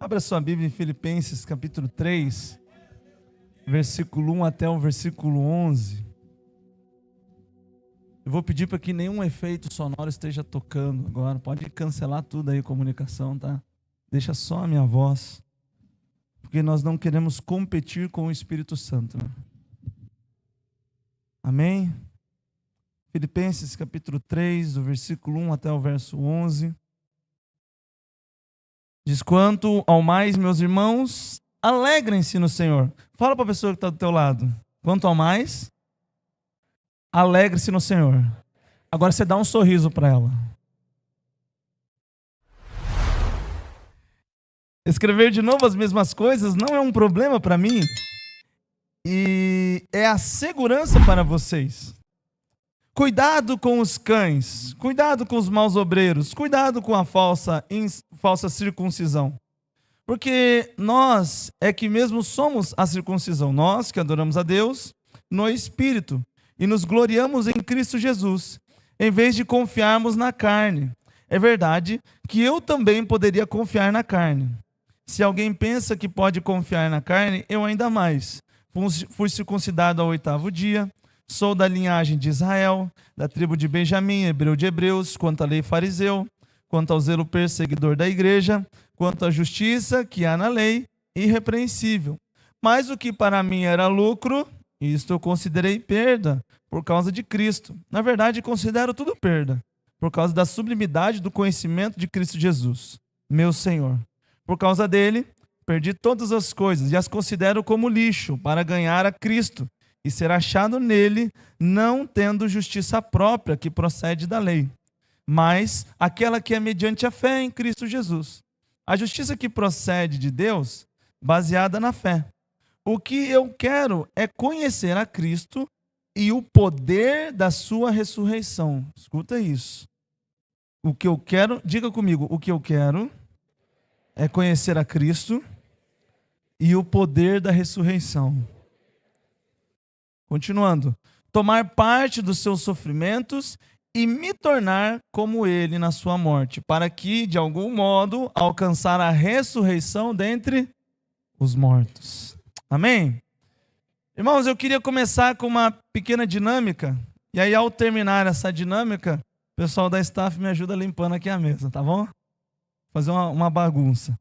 Abra sua Bíblia em Filipenses, capítulo 3, versículo 1 até o versículo 11. Eu vou pedir para que nenhum efeito sonoro esteja tocando agora. Pode cancelar tudo aí, comunicação, tá? Deixa só a minha voz. Porque nós não queremos competir com o Espírito Santo, né? Amém? Filipenses, capítulo 3, do versículo 1 até o verso 11. Diz: quanto ao mais, meus irmãos, alegrem-se no Senhor. Fala para a pessoa que está do teu lado. Quanto ao mais, alegre-se no Senhor. Agora você dá um sorriso para ela. Escrever de novo as mesmas coisas não é um problema para mim. E é a segurança para vocês. Cuidado com os cães, cuidado com os maus obreiros, cuidado com a falsa circuncisão. Porque nós é que mesmo somos a circuncisão, nós que adoramos a Deus no Espírito e nos gloriamos em Cristo Jesus, em vez de confiarmos na carne. É verdade que eu também poderia confiar na carne. Se alguém pensa que pode confiar na carne, eu ainda mais. Fui circuncidado ao 8º dia. Sou da linhagem de Israel, da tribo de Benjamim, hebreu de hebreus, quanto à lei fariseu, quanto ao zelo perseguidor da igreja, quanto à justiça que há na lei, irrepreensível. Mas o que para mim era lucro, isto eu considerei perda, por causa de Cristo. Na verdade, considero tudo perda, por causa da sublimidade do conhecimento de Cristo Jesus, meu Senhor. Por causa dele, perdi todas as coisas e as considero como lixo para ganhar a Cristo e ser achado nele, não tendo justiça própria que procede da lei, mas aquela que é mediante a fé em Cristo Jesus. A justiça que procede de Deus, baseada na fé. O que eu quero é conhecer a Cristo e o poder da sua ressurreição. Escuta isso. O que eu quero, diga comigo, o que eu quero é conhecer a Cristo e o poder da ressurreição. Continuando, tomar parte dos seus sofrimentos e me tornar como ele na sua morte, para que, de algum modo, alcançar a ressurreição dentre os mortos. Amém? Irmãos, eu queria começar com uma pequena dinâmica, e aí ao terminar essa dinâmica, o pessoal da staff me ajuda limpando aqui a mesa, tá bom? Fazer uma bagunça.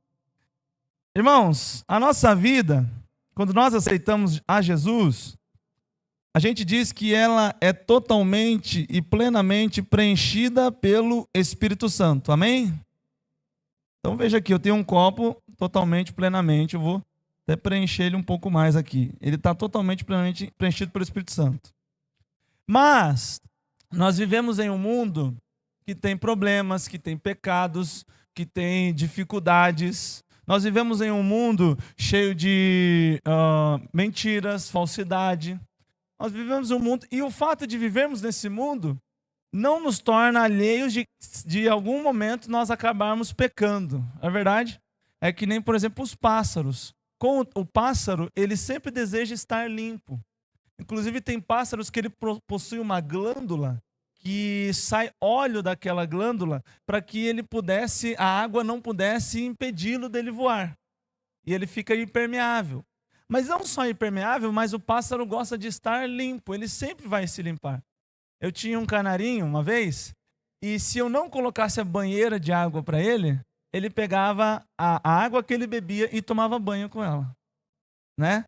Irmãos, a nossa vida, quando nós aceitamos a Jesus, a gente diz que ela é totalmente e plenamente preenchida pelo Espírito Santo. Amém? Então veja aqui, eu tenho um copo totalmente, plenamente, eu vou até preencher ele um pouco mais aqui. Ele está totalmente, plenamente preenchido pelo Espírito Santo. Mas nós vivemos em um mundo que tem problemas, que tem pecados, que tem dificuldades. Nós vivemos em um mundo cheio de mentiras, falsidade. Nós vivemos um mundo, e o fato de vivermos nesse mundo não nos torna alheios de algum momento nós acabarmos pecando. É verdade? É que nem, por exemplo, os pássaros. Com o pássaro, ele sempre deseja estar limpo. Inclusive, tem pássaros que ele possui uma glândula que sai óleo daquela glândula para que a água não pudesse impedi-lo dele voar. E ele fica impermeável. Mas não só impermeável, mas o pássaro gosta de estar limpo, ele sempre vai se limpar. Eu tinha um canarinho uma vez, e se eu não colocasse a banheira de água para ele, ele pegava a água que ele bebia e tomava banho com ela. Né?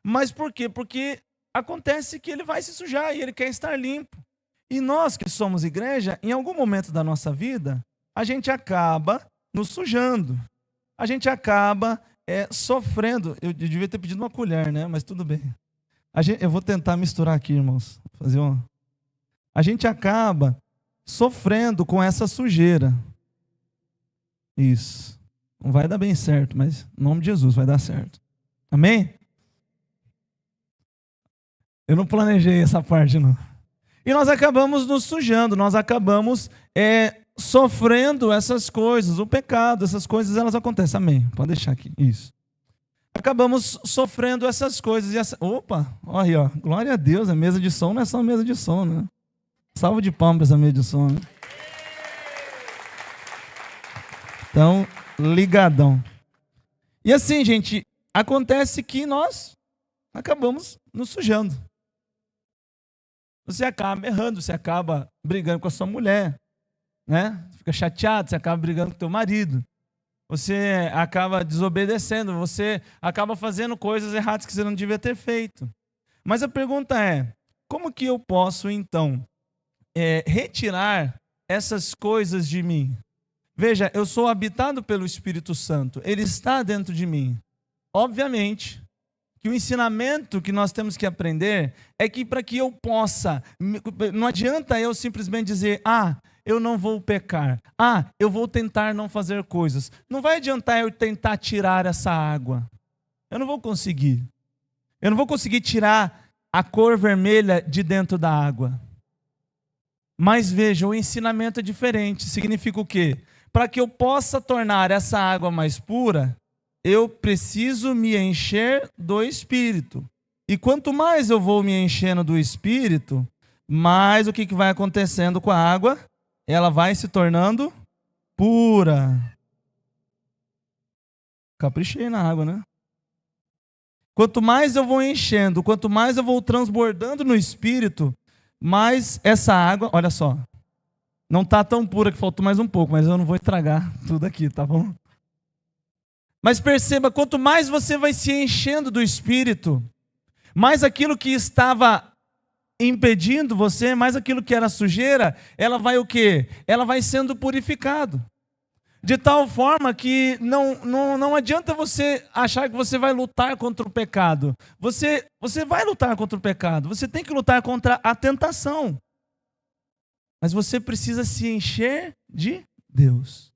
Mas por quê? Porque acontece que ele vai se sujar e ele quer estar limpo. E nós que somos igreja, em algum momento da nossa vida, a gente acaba nos sujando. A gente acaba sofrendo. Eu devia ter pedido uma colher, né? Mas tudo bem. Eu vou tentar misturar aqui, irmãos. A gente acaba sofrendo com essa sujeira. Isso. Não vai dar bem certo, mas em nome de Jesus vai dar certo. Amém? Eu não planejei essa parte, não. E nós acabamos nos sujando, nós acabamos sofrendo essas coisas, o pecado, essas coisas, elas acontecem. Amém. Pode deixar aqui. Isso. Acabamos sofrendo essas coisas. Opa, olha aí, ó. Glória a Deus, a mesa de som não é só mesa de som, né? Salve de palmas essa mesa de som, né? Então, ligadão. E assim, gente, acontece que nós acabamos nos sujando. Você acaba errando, você acaba brigando com a sua mulher, né? Fica chateado, você acaba brigando com o teu marido. Você acaba desobedecendo, você acaba fazendo coisas erradas que você não devia ter feito. Mas a pergunta é, como que eu posso, então, retirar essas coisas de mim? Veja, eu sou habitado pelo Espírito Santo, ele está dentro de mim. Obviamente que o ensinamento que nós temos que aprender é que para que eu possa, não adianta eu simplesmente dizer, eu não vou pecar, eu vou tentar não fazer coisas. Não vai adiantar eu tentar tirar essa água. Eu não vou conseguir. Eu não vou conseguir tirar a cor vermelha de dentro da água. Mas veja, o ensinamento é diferente. Significa o quê? Para que eu possa tornar essa água mais pura, eu preciso me encher do Espírito. E quanto mais eu vou me enchendo do Espírito, mais o que vai acontecendo com a água? Ela vai se tornando pura. Caprichei na água, né? Quanto mais eu vou enchendo, quanto mais eu vou transbordando no Espírito, mais essa água, olha só, não está tão pura que faltou mais um pouco, mas eu não vou estragar tudo aqui, tá bom? Mas perceba, quanto mais você vai se enchendo do Espírito, mais aquilo que estava impedindo você, mais aquilo que era sujeira, ela vai o quê? Ela vai sendo purificado. De tal forma que não adianta você achar que você vai lutar contra o pecado. Você vai lutar contra o pecado, você tem que lutar contra a tentação. Mas você precisa se encher de Deus.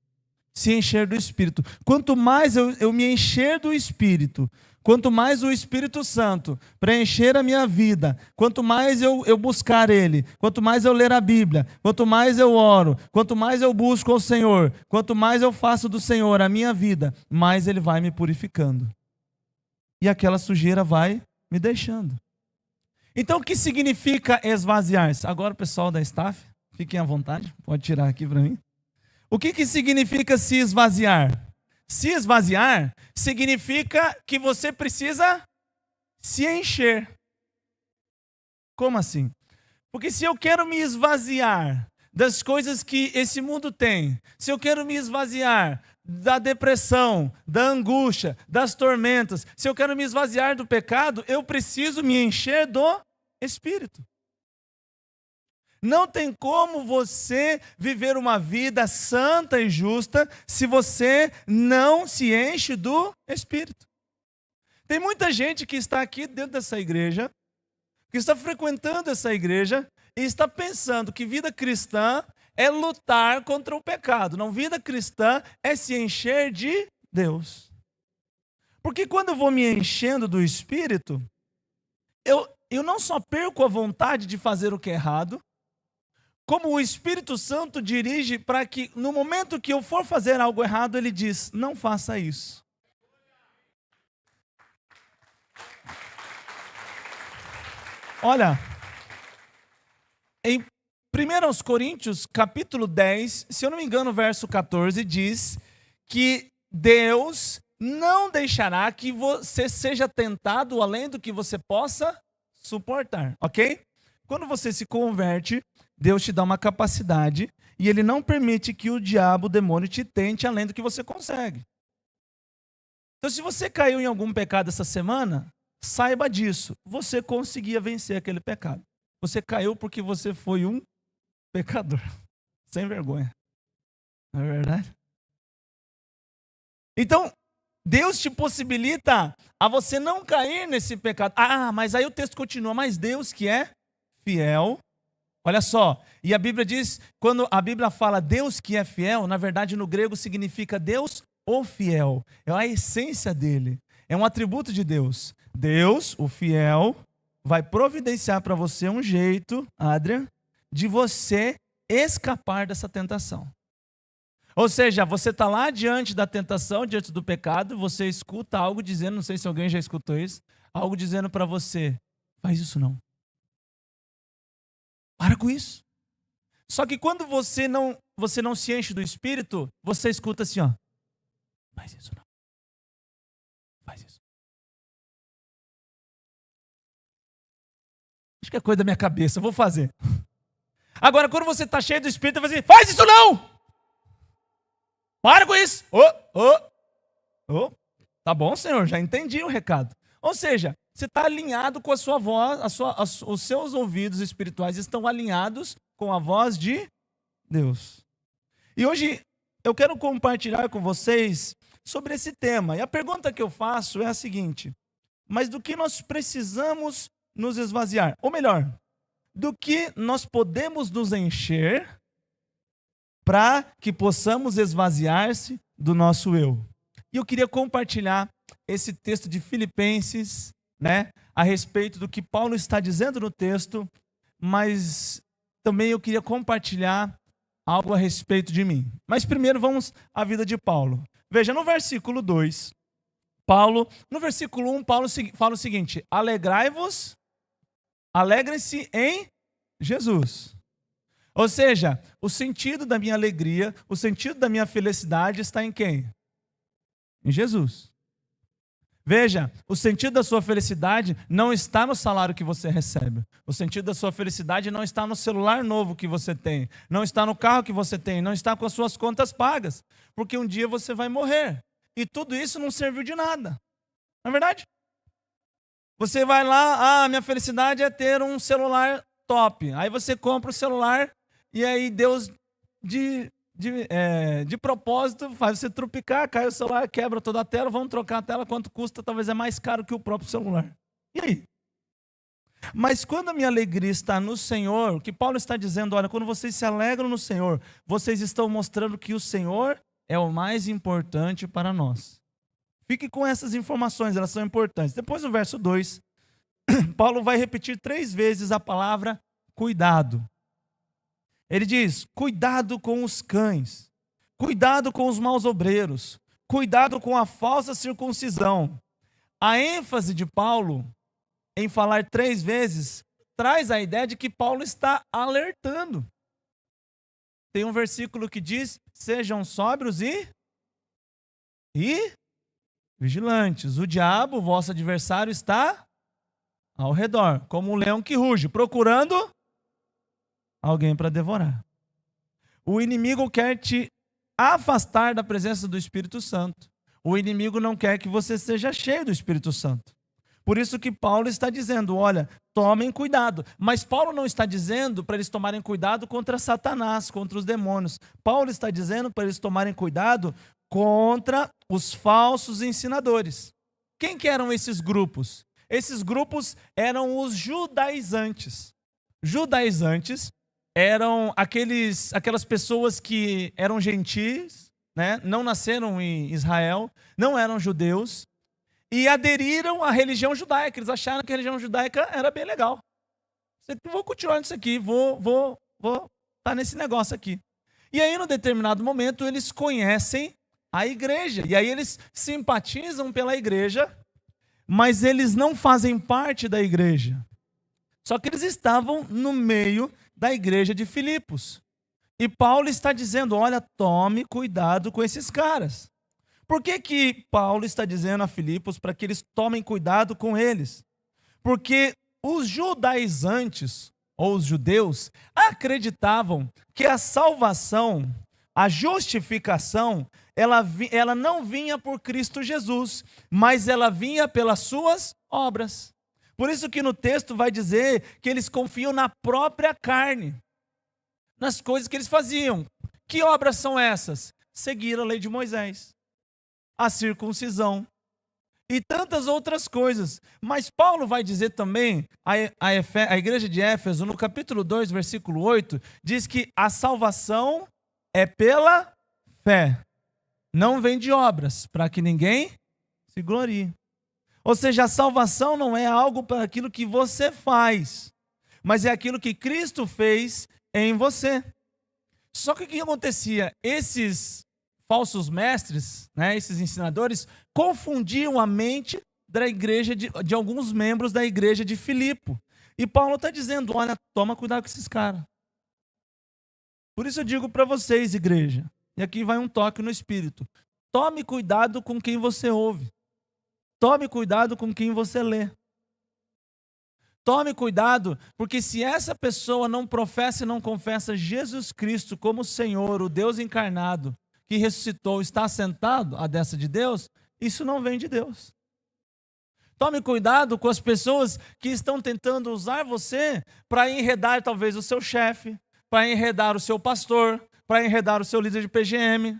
Se encher do Espírito. Quanto mais eu me encher do Espírito, quanto mais o Espírito Santo preencher a minha vida, quanto mais eu buscar Ele, quanto mais eu ler a Bíblia, quanto mais eu oro, quanto mais eu busco o Senhor, quanto mais eu faço do Senhor a minha vida, mais Ele vai me purificando. E aquela sujeira vai me deixando. Então o que significa esvaziar-se? Agora o pessoal da staff, fiquem à vontade, pode tirar aqui para mim. O que significa se esvaziar? Se esvaziar significa que você precisa se encher. Como assim? Porque se eu quero me esvaziar das coisas que esse mundo tem, se eu quero me esvaziar da depressão, da angústia, das tormentas, se eu quero me esvaziar do pecado, eu preciso me encher do Espírito. Não tem como você viver uma vida santa e justa se você não se enche do Espírito. Tem muita gente que está aqui dentro dessa igreja, que está frequentando essa igreja e está pensando que vida cristã é lutar contra o pecado. Não, vida cristã é se encher de Deus. Porque quando eu vou me enchendo do Espírito, eu não só perco a vontade de fazer o que é errado, como o Espírito Santo dirige para que no momento que eu for fazer algo errado, ele diz, não faça isso. Olha, em 1 Coríntios, capítulo 10, se eu não me engano, verso 14, diz que Deus não deixará que você seja tentado além do que você possa suportar, ok? Quando você se converte, Deus te dá uma capacidade e Ele não permite que o diabo, o demônio, te tente além do que você consegue. Então, se você caiu em algum pecado essa semana, saiba disso. Você conseguia vencer aquele pecado. Você caiu porque você foi um pecador. Sem vergonha. Não é verdade? Então, Deus te possibilita a você não cair nesse pecado. Mas aí o texto continua. Mas Deus que é fiel. Olha só, e a Bíblia diz, quando a Bíblia fala Deus que é fiel, na verdade no grego significa Deus o fiel. É a essência dele, é um atributo de Deus. Deus, o fiel, vai providenciar para você um jeito, Adrian, de você escapar dessa tentação. Ou seja, você está lá diante da tentação, diante do pecado, você escuta algo dizendo, não sei se alguém já escutou isso, algo dizendo para você, faz isso não. Para com isso. Só que quando você não se enche do Espírito, você escuta assim, ó. Faz isso não. Acho que é coisa da minha cabeça, eu vou fazer. Agora, quando você está cheio do Espírito, você vai dizer, faz isso não! Para com isso! Tá bom, Senhor, já entendi o recado. Ou seja, você está alinhado com a sua voz, os seus ouvidos espirituais estão alinhados com a voz de Deus. E hoje eu quero compartilhar com vocês sobre esse tema. E a pergunta que eu faço é a seguinte: mas do que nós precisamos nos esvaziar? Ou melhor, do que nós podemos nos encher para que possamos esvaziar-se do nosso eu? E eu queria compartilhar esse texto de Filipenses, a respeito do que Paulo está dizendo no texto, mas também eu queria compartilhar algo a respeito de mim. Mas primeiro vamos à vida de Paulo. Veja, no versículo 2, no versículo 1, Paulo fala o seguinte: alegrem-se em Jesus. Ou seja, o sentido da minha alegria, o sentido da minha felicidade está em quem? Em Jesus. Veja, o sentido da sua felicidade não está no salário que você recebe. O sentido da sua felicidade não está no celular novo que você tem. Não está no carro que você tem. Não está com as suas contas pagas. Porque um dia você vai morrer. E tudo isso não serviu de nada. Não é verdade? Você vai lá, minha felicidade é ter um celular top. Aí você compra o celular e aí Deus de propósito faz você trupicar, cai o celular, quebra toda a tela, vamos trocar a tela, quanto custa? Talvez é mais caro que o próprio celular. E aí? Mas quando a minha alegria está no Senhor, o que Paulo está dizendo, olha, quando vocês se alegram no Senhor, vocês estão mostrando que o Senhor é o mais importante para nós. Fique com essas informações, elas são importantes. Depois no verso 2, Paulo vai repetir 3 vezes a palavra cuidado. Ele diz, cuidado com os cães, cuidado com os maus obreiros, cuidado com a falsa circuncisão. A ênfase de Paulo em falar 3 vezes traz a ideia de que Paulo está alertando. Tem um versículo que diz, sejam sóbrios e vigilantes. O diabo, vosso adversário, está ao redor, como um leão que ruge, procurando alguém para devorar. O inimigo quer te afastar da presença do Espírito Santo. O inimigo não quer que você seja cheio do Espírito Santo. Por isso que Paulo está dizendo, olha, tomem cuidado. Mas Paulo não está dizendo para eles tomarem cuidado contra Satanás, contra os demônios. Paulo está dizendo para eles tomarem cuidado contra os falsos ensinadores. Quem que eram esses grupos? Esses grupos eram os judaizantes. Judaizantes eram aquelas pessoas que eram gentis, não nasceram em Israel, não eram judeus, e aderiram à religião judaica. Eles acharam que a religião judaica era bem legal. Vou continuar nisso aqui, vou estar nesse negócio aqui. E aí, num determinado momento, eles conhecem a igreja, e aí eles simpatizam pela igreja, mas eles não fazem parte da igreja. Só que eles estavam no meio da igreja de Filipos. E Paulo está dizendo, olha, tome cuidado com esses caras. Por que Paulo está dizendo a Filipos para que eles tomem cuidado com eles? Porque os judaizantes, ou os judeus, acreditavam que a salvação, a justificação, ela não vinha por Cristo Jesus, mas ela vinha pelas suas obras. Por isso que no texto vai dizer que eles confiam na própria carne, nas coisas que eles faziam. Que obras são essas? Seguir a lei de Moisés, a circuncisão e tantas outras coisas. Mas Paulo vai dizer também, a igreja de Éfeso, no capítulo 2, versículo 8, diz que a salvação é pela fé, não vem de obras, para que ninguém se glorie. Ou seja, a salvação não é algo para aquilo que você faz, mas é aquilo que Cristo fez em você. Só que o que acontecia? Esses falsos mestres, esses ensinadores, confundiam a mente da igreja de alguns membros da igreja de Filipe. E Paulo está dizendo, olha, toma cuidado com esses caras. Por isso eu digo para vocês, igreja, e aqui vai um toque no espírito, tome cuidado com quem você ouve. Tome cuidado com quem você lê. Tome cuidado, porque se essa pessoa não professa e não confessa Jesus Cristo como Senhor, o Deus encarnado, que ressuscitou, está sentado à destra de Deus, isso não vem de Deus. Tome cuidado com as pessoas que estão tentando usar você para enredar talvez o seu chefe, para enredar o seu pastor, para enredar o seu líder de PGM.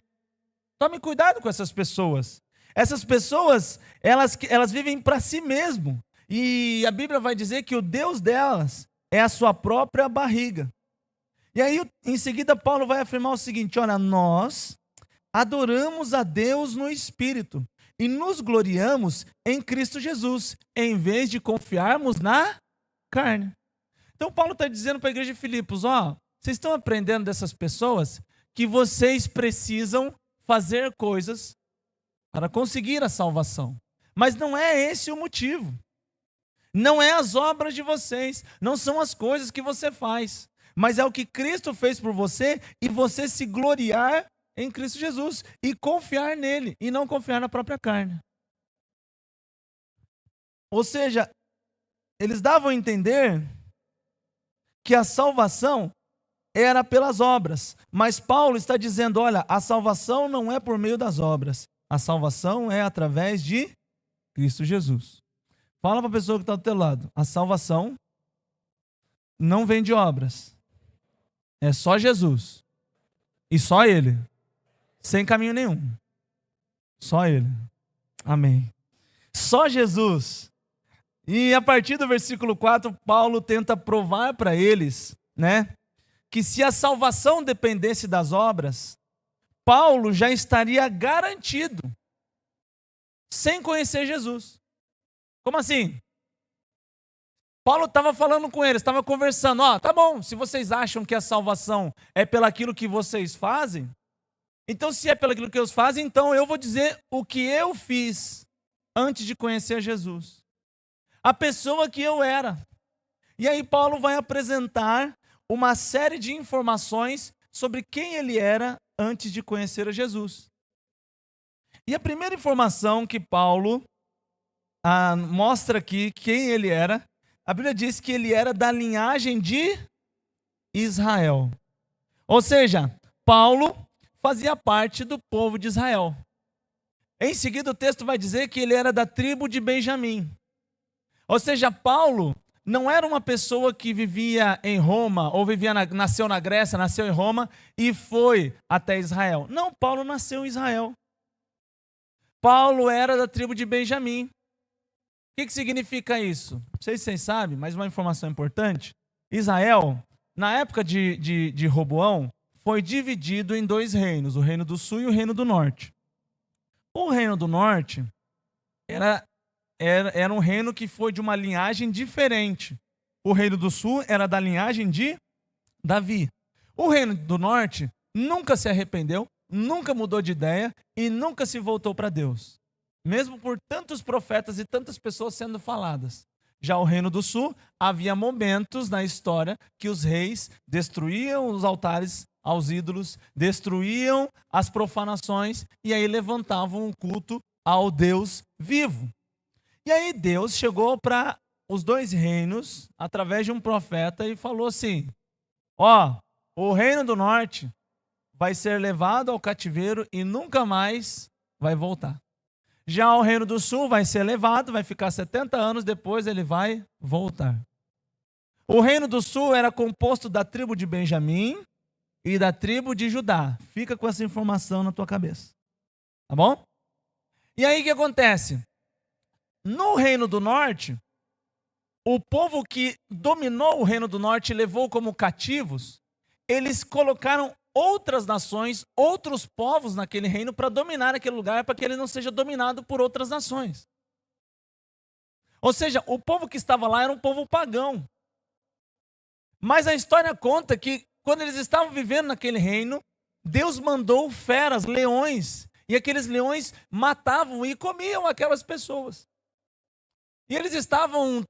Tome cuidado com essas pessoas. Essas pessoas, elas vivem para si mesmo. E a Bíblia vai dizer que o Deus delas é a sua própria barriga. E aí, em seguida, Paulo vai afirmar o seguinte: olha, nós adoramos a Deus no Espírito e nos gloriamos em Cristo Jesus, em vez de confiarmos na carne. Então, Paulo está dizendo para a igreja de Filipos: ó, vocês estão aprendendo dessas pessoas que vocês precisam fazer coisas para conseguir a salvação. Mas não é esse o motivo. Não é as obras de vocês, não são as coisas que você faz, mas é o que Cristo fez por você e você se gloriar em Cristo Jesus e confiar nele e não confiar na própria carne. Ou seja, eles davam a entender que a salvação era pelas obras, mas Paulo está dizendo: olha, a salvação não é por meio das obras, a salvação é através de Cristo Jesus. Fala para a pessoa que está do teu lado: a salvação não vem de obras, é só Jesus e só Ele, sem caminho nenhum, só Ele. Amém. Só Jesus. E a partir do versículo 4, Paulo tenta provar para eles, que se a salvação dependesse das obras, Paulo já estaria garantido, sem conhecer Jesus. Como assim? Paulo estava falando com eles, estava conversando: ó, tá bom, se vocês acham que a salvação é pelaquilo que vocês fazem, então se é pelaquilo que eles fazem, então eu vou dizer o que eu fiz antes de conhecer Jesus. A pessoa que eu era. E aí Paulo vai apresentar uma série de informações sobre quem ele era antes de conhecer a Jesus. E a primeira informação que Paulo mostra aqui quem ele era, a Bíblia diz que ele era da linhagem de Israel. Ou seja, Paulo fazia parte do povo de Israel. Em seguida o texto vai dizer que ele era da tribo de Benjamim. Ou seja, Paulo não era uma pessoa que vivia em Roma, ou nasceu na Grécia, nasceu em Roma e foi até Israel. Não, Paulo nasceu em Israel. Paulo era da tribo de Benjamim. O que significa isso? Não sei se vocês sabem, mas uma informação importante. Israel, na época de Roboão, foi dividido em dois reinos, o reino do sul e o reino do norte. O reino do norte era um reino que foi de uma linhagem diferente. O reino do sul era da linhagem de Davi. O reino do norte nunca se arrependeu, nunca mudou de ideia e nunca se voltou para Deus. Mesmo por tantos profetas e tantas pessoas sendo faladas. Já o reino do sul, havia momentos na história que os reis destruíam os altares aos ídolos, destruíam as profanações e aí levantavam um culto ao Deus vivo. E aí Deus chegou para os dois reinos através de um profeta e falou assim: ó, o reino do norte vai ser levado ao cativeiro e nunca mais vai voltar. Já o reino do sul vai ser levado, vai ficar 70 anos, depois ele vai voltar. O reino do sul era composto da tribo de Benjamim e da tribo de Judá. Fica com essa informação na tua cabeça. Tá bom? E aí o que acontece? No reino do norte, o povo que dominou o reino do norte e levou como cativos, eles colocaram outras nações, outros povos naquele reino para dominar aquele lugar, para que ele não seja dominado por outras nações. Ou seja, o povo que estava lá era um povo pagão. Mas a história conta que quando eles estavam vivendo naquele reino, Deus mandou feras, leões, e aqueles leões matavam e comiam aquelas pessoas. E eles estavam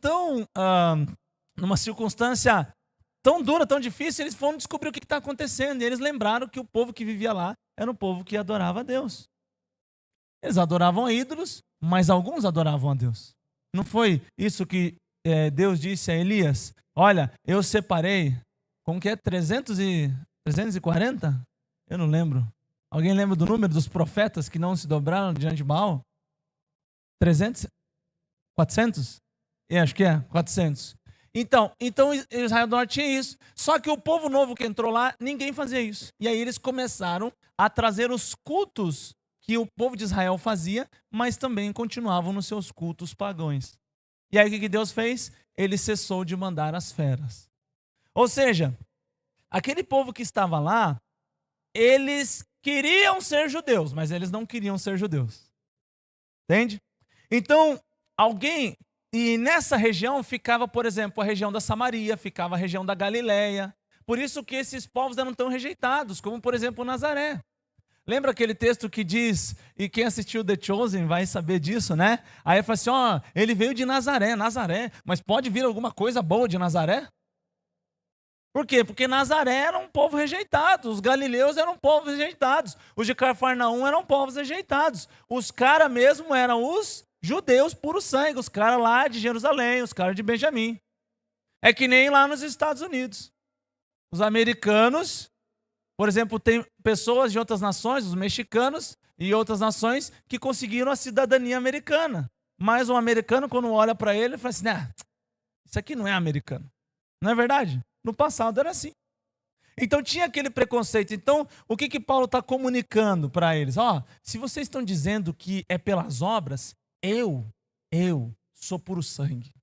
numa circunstância tão dura, tão difícil, eles foram descobrir o que está acontecendo. E eles lembraram que o povo que vivia lá era um povo que adorava a Deus. Eles adoravam a ídolos, mas alguns adoravam a Deus. Não foi isso que Deus disse a Elias, olha, eu separei, como que é? 340? Eu não lembro. Alguém lembra do número dos profetas que não se dobraram diante de Baal? 300? 400? Acho que é, 400. Então Israel do Norte tinha isso. Só que o povo novo que entrou lá, ninguém fazia isso. E aí eles começaram a trazer os cultos que o povo de Israel fazia, mas também continuavam nos seus cultos pagãos. E aí o que Deus fez? Ele cessou de mandar as feras. Ou seja, aquele povo que estava lá, eles queriam ser judeus, mas eles não queriam ser judeus. Entende? Então, e nessa região ficava, por exemplo, a região da Samaria, ficava a região da Galileia. Por isso que esses povos eram tão rejeitados, como por exemplo Nazaré. Lembra aquele texto que diz, e quem assistiu The Chosen vai saber disso, né? Aí fala assim, ele veio de Nazaré, mas pode vir alguma coisa boa de Nazaré? Por quê? Porque Nazaré era um povo rejeitado, os galileus eram povos rejeitados, os de Cafarnaum eram povos rejeitados, os caras mesmo eram os judeus puro sangue, os caras lá de Jerusalém, os caras de Benjamim. É que nem lá nos Estados Unidos. Os americanos, por exemplo, tem pessoas de outras nações, os mexicanos e outras nações, que conseguiram a cidadania americana. Mas um americano, quando olha para ele, fala assim, isso aqui não é americano. Não é verdade? No passado era assim. Então tinha aquele preconceito. Então, o que Paulo está comunicando para eles? Se vocês estão dizendo que é pelas obras, eu sou puro sangue.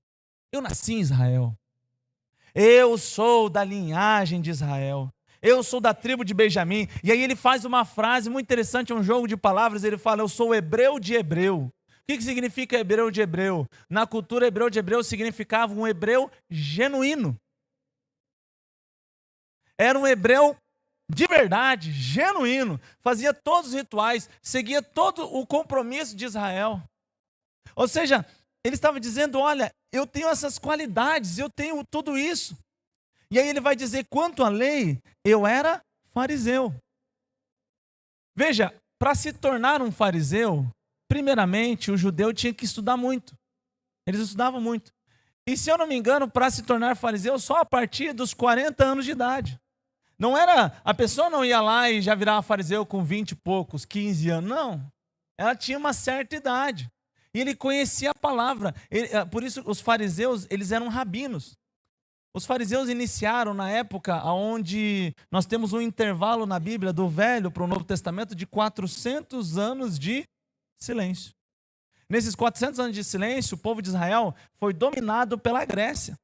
Eu nasci em Israel. Eu sou da linhagem de Israel. Eu sou da tribo de Benjamim. E aí ele faz uma frase muito interessante, um jogo de palavras. Ele fala, eu sou hebreu de hebreu. O que significa hebreu de hebreu? Na cultura, hebreu de hebreu significava um hebreu genuíno. Era um hebreu de verdade, genuíno. Fazia todos os rituais, seguia todo o compromisso de Israel. Ou seja, ele estava dizendo, olha, eu tenho essas qualidades, eu tenho tudo isso. E aí ele vai dizer, quanto à lei, eu era fariseu. Veja, para se tornar um fariseu, primeiramente o judeu tinha que estudar muito. Eles estudavam muito. E se eu não me engano, para se tornar fariseu, só a partir dos 40 anos de idade. Não era, a pessoa não ia lá e já virava fariseu com 20 e poucos, 15 anos, não. Ela tinha uma certa idade. E ele conhecia a palavra. Por isso, os fariseus, eles eram rabinos. Os fariseus iniciaram na época onde nós temos um intervalo na Bíblia, do Velho para o Novo Testamento, de 400 anos de silêncio. Nesses 400 anos de silêncio, o povo de Israel foi dominado pela Grécia,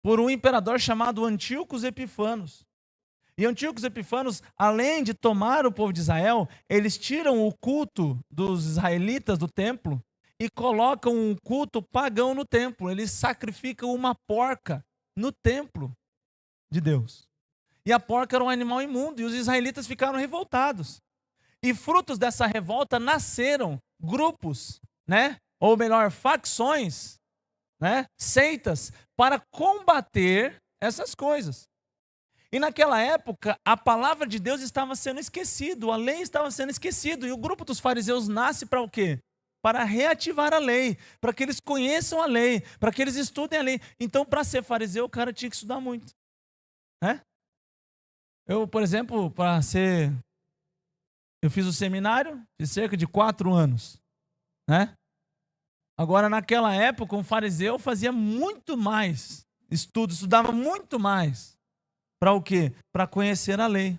por um imperador chamado Antíoco Epifanos. E Antíoco Epifanos, além de tomar o povo de Israel, eles tiram o culto dos israelitas do templo e colocam um culto pagão no templo. Eles sacrificam uma porca no templo de Deus. E a porca era um animal imundo, e os israelitas ficaram revoltados. E frutos dessa revolta nasceram grupos, ou melhor, facções, seitas, para combater essas coisas. E naquela época, a palavra de Deus estava sendo esquecida, a lei estava sendo esquecida, e o grupo dos fariseus nasce para o quê? Para reativar a lei, para que eles conheçam a lei, para que eles estudem a lei. Então, para ser fariseu, o cara tinha que estudar muito. Eu, por exemplo, eu fiz o seminário, fiz cerca de 4 anos. Agora, naquela época, um fariseu fazia muito mais estudo, estudava muito mais. Para o quê? Para conhecer a lei.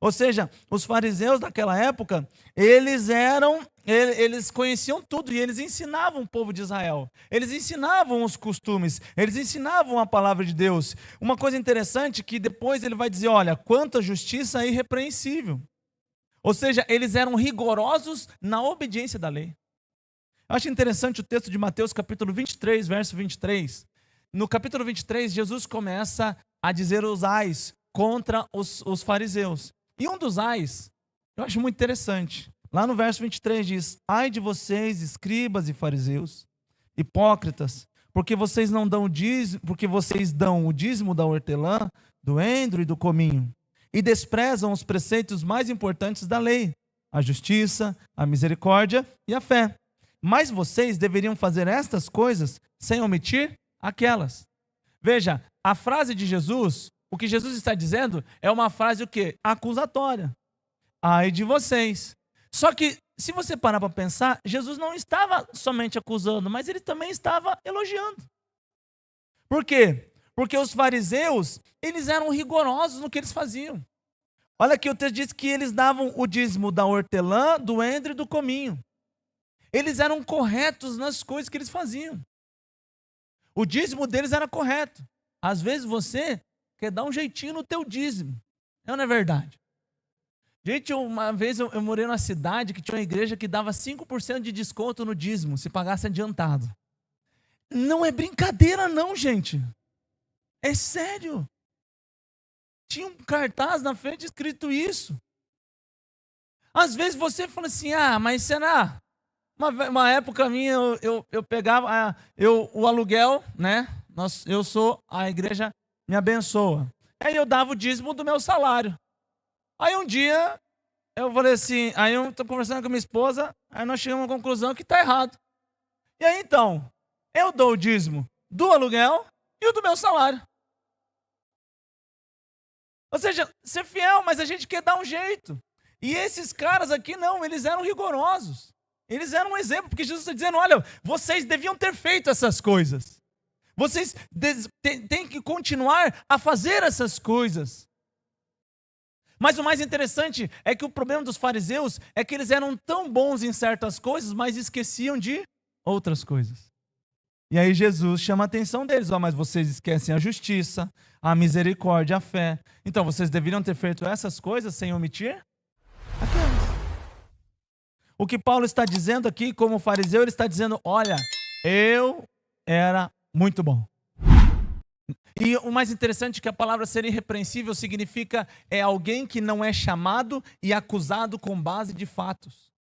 Ou seja, os fariseus daquela época, eles conheciam tudo e eles ensinavam o povo de Israel. Eles ensinavam os costumes, eles ensinavam a palavra de Deus. Uma coisa interessante que depois ele vai dizer, olha, quanta justiça é irrepreensível. Ou seja, eles eram rigorosos na obediência da lei. Eu acho interessante o texto de Mateus capítulo 23, verso 23. No capítulo 23, Jesus começa a dizer os ais contra os fariseus. E um dos ais, eu acho muito interessante. Lá no verso 23 diz, ai de vocês, escribas e fariseus, hipócritas, porque vocês dão o dízimo da hortelã, do endro e do cominho, e desprezam os preceitos mais importantes da lei, a justiça, a misericórdia e a fé. Mas vocês deveriam fazer estas coisas sem omitir aquelas. Veja, a frase de Jesus, o que Jesus está dizendo é uma frase o quê? Acusatória. Ai de vocês. Só que, se você parar para pensar, Jesus não estava somente acusando, mas ele também estava elogiando. Por quê? Porque os fariseus, eles eram rigorosos no que eles faziam. Olha aqui, o texto diz que eles davam o dízimo da hortelã, do endro e do cominho. Eles eram corretos nas coisas que eles faziam. O dízimo deles era correto. Às vezes você quer dar um jeitinho no teu dízimo. Não é verdade? Gente, uma vez eu morei numa cidade que tinha uma igreja que dava 5% de desconto no dízimo, se pagasse adiantado. Não é brincadeira não, gente. É sério. Tinha um cartaz na frente escrito isso. Às vezes você fala assim, mas será? Uma época minha, eu pegava o aluguel, né? A igreja me abençoa. Aí eu dava o dízimo do meu salário. Aí um dia, eu falei assim, aí eu estou conversando com a minha esposa, aí nós chegamos à conclusão que está errado. E aí então, eu dou o dízimo do aluguel e o do meu salário. Ou seja, ser fiel, mas a gente quer dar um jeito. E esses caras aqui não, eles eram rigorosos. Eles eram um exemplo, porque Jesus está dizendo, olha, vocês deviam ter feito essas coisas. Vocês têm que continuar a fazer essas coisas. Mas o mais interessante é que o problema dos fariseus é que eles eram tão bons em certas coisas, mas esqueciam de outras coisas. E aí Jesus chama a atenção deles, mas vocês esquecem a justiça, a misericórdia, a fé. Então vocês deveriam ter feito essas coisas sem omitir aquelas. O que Paulo está dizendo aqui, como fariseu, ele está dizendo, olha, eu era muito bom. E o mais interessante é que a palavra ser irrepreensível significa alguém que não é chamado e acusado com base de fatos.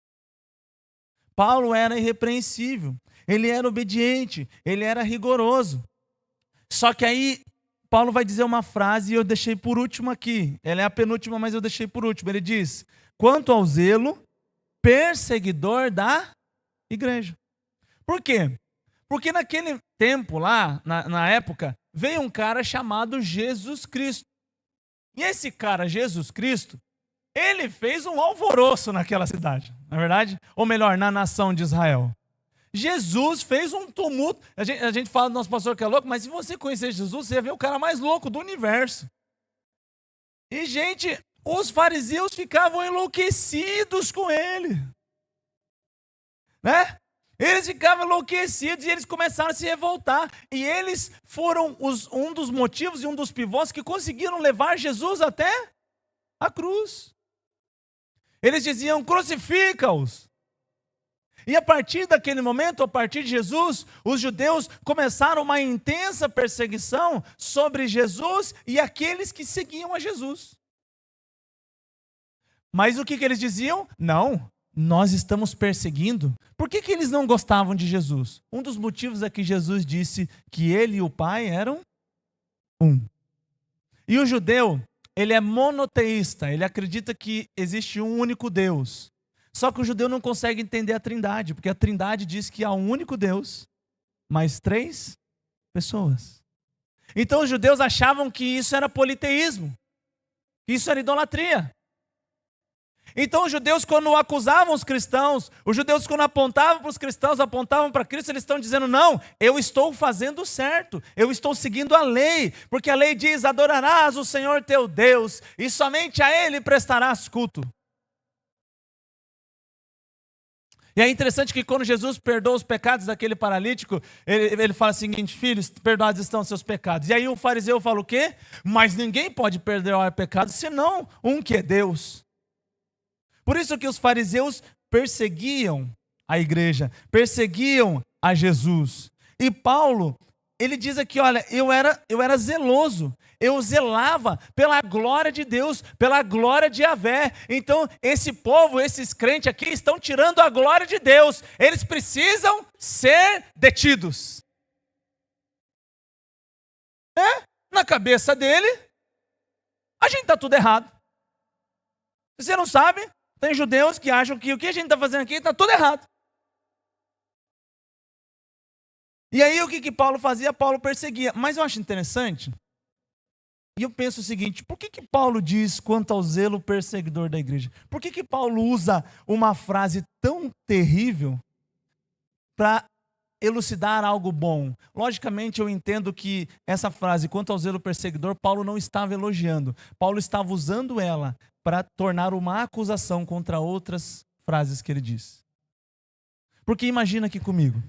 Paulo era irrepreensível, ele era obediente, ele era rigoroso. Só que aí Paulo vai dizer uma frase e eu deixei por último aqui. Ela é a penúltima, mas eu deixei por último. Ele diz, quanto ao zelo, perseguidor da igreja. Por quê? Porque naquele tempo lá, na época, veio um cara chamado Jesus Cristo. E esse cara, Jesus Cristo, ele fez um alvoroço naquela cidade, não é verdade? Ou melhor, na nação de Israel. Jesus fez um tumulto. A gente fala do nosso pastor que é louco, mas se você conhecer Jesus, você ia ver o cara mais louco do universo. E, gente, os fariseus ficavam enlouquecidos com ele. Né? Eles ficavam enlouquecidos e eles começaram a se revoltar. E eles foram um dos motivos e um dos pivôs que conseguiram levar Jesus até a cruz. Eles diziam, crucifica-os. E a partir daquele momento, a partir de Jesus, os judeus começaram uma intensa perseguição sobre Jesus e aqueles que seguiam a Jesus. Mas o que eles diziam? Não, nós estamos perseguindo. Por que eles não gostavam de Jesus? Um dos motivos é que Jesus disse que ele e o Pai eram um. E o judeu, ele é monoteísta, ele acredita que existe um único Deus. Só que o judeu não consegue entender a Trindade, porque a Trindade diz que há um único Deus, mais 3 pessoas. Então os judeus achavam que isso era politeísmo, que isso era idolatria. Então os judeus, quando acusavam os cristãos, os judeus, quando apontavam para os cristãos, apontavam para Cristo, eles estão dizendo, não, eu estou fazendo certo, eu estou seguindo a lei, porque a lei diz, adorarás o Senhor teu Deus, e somente a Ele prestarás culto. E é interessante que quando Jesus perdoa os pecados daquele paralítico, ele fala o seguinte, filhos, perdoados estão os seus pecados. E aí o fariseu fala o quê? Mas ninguém pode perdoar pecados, senão um que é Deus. Por isso que os fariseus perseguiam a igreja, perseguiam a Jesus. E Paulo, ele diz aqui, olha, eu era zeloso, eu zelava pela glória de Deus, pela glória de Yahvé. Então, esse povo, esses crentes aqui, estão tirando a glória de Deus. Eles precisam ser detidos. Na cabeça dele, a gente está tudo errado. Você não sabe? Tem judeus que acham que o que a gente está fazendo aqui está tudo errado. E aí o que Paulo fazia? Paulo perseguia. Mas eu acho interessante, e eu penso o seguinte, por que Paulo diz quanto ao zelo perseguidor da igreja? Por que Paulo usa uma frase tão terrível para elucidar algo bom? Logicamente eu entendo que essa frase, quanto ao zelo perseguidor, Paulo não estava elogiando. Paulo estava usando ela para tornar uma acusação contra outras frases que ele diz. Porque imagina aqui comigo.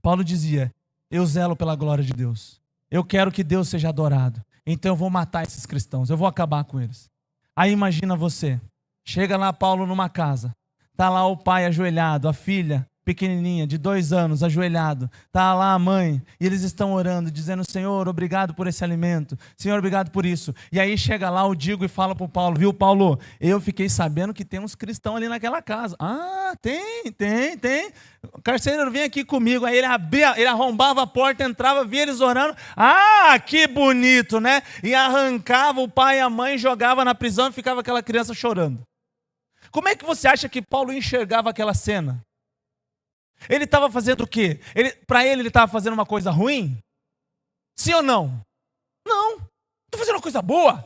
Paulo dizia, eu zelo pela glória de Deus. Eu quero que Deus seja adorado. Então eu vou matar esses cristãos, eu vou acabar com eles. Aí imagina você, chega lá Paulo numa casa, tá lá o pai ajoelhado, a filha pequenininha, de 2 anos, ajoelhado, tá lá a mãe, e eles estão orando, dizendo, Senhor, obrigado por esse alimento, Senhor, obrigado por isso. E aí chega lá o Digo e fala pro Paulo, viu Paulo, eu fiquei sabendo que tem uns cristãos ali naquela casa. Ah, tem. O carcereiro vem aqui comigo, aí ele abria, ele arrombava a porta, entrava, via eles orando, ah, que bonito, né? E arrancava o pai e a mãe, jogava na prisão e ficava aquela criança chorando. Como é que você acha que Paulo enxergava aquela cena? Ele estava fazendo o quê? Para ele estava fazendo uma coisa ruim? Sim ou não? Não, estou fazendo uma coisa boa.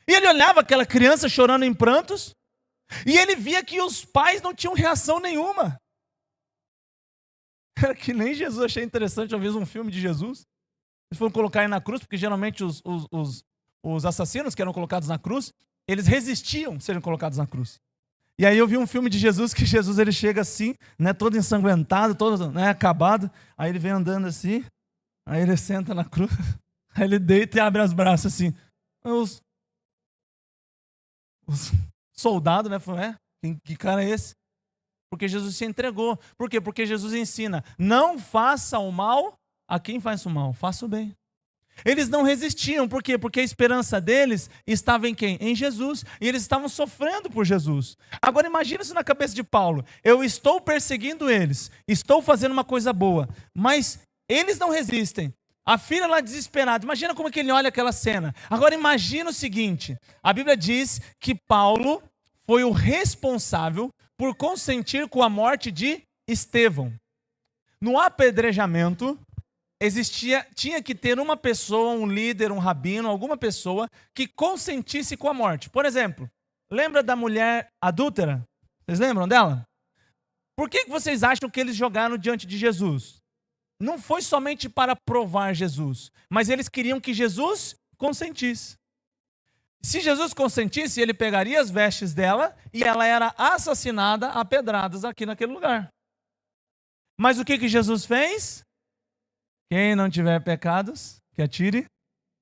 E ele olhava aquela criança chorando em prantos, e ele via que os pais não tinham reação nenhuma. Era que nem Jesus. Achei interessante uma vez um filme de Jesus. Eles foram colocar ele na cruz, porque geralmente os assassinos que eram colocados na cruz, eles resistiam serem colocados na cruz. E aí eu vi um filme de Jesus, que Jesus ele chega assim, né, todo ensanguentado, todo, né, acabado. Aí ele vem andando assim, aí ele senta na cruz, aí ele deita e abre os braços assim. Os soldados, né, falam, que cara é esse? Porque Jesus se entregou. Por quê? Porque Jesus ensina, não faça o mal a quem faz o mal, faça o bem. Eles não resistiam, por quê? Porque a esperança deles estava em quem? Em Jesus, e eles estavam sofrendo por Jesus. Agora imagina isso na cabeça de Paulo, eu estou perseguindo eles, estou fazendo uma coisa boa, mas eles não resistem. A filha lá desesperada, imagina como é que ele olha aquela cena. Agora imagina o seguinte, a Bíblia diz que Paulo foi o responsável por consentir com a morte de Estevão. No apedrejamento, tinha que ter uma pessoa, um líder, um rabino, alguma pessoa que consentisse com a morte. Por exemplo, lembra da mulher adúltera? Vocês lembram dela? Por que vocês acham que eles jogaram diante de Jesus? Não foi somente para provar Jesus, mas eles queriam que Jesus consentisse. Se Jesus consentisse, ele pegaria as vestes dela e ela era assassinada a pedradas aqui naquele lugar. Mas o que Jesus fez? Quem não tiver pecados, que atire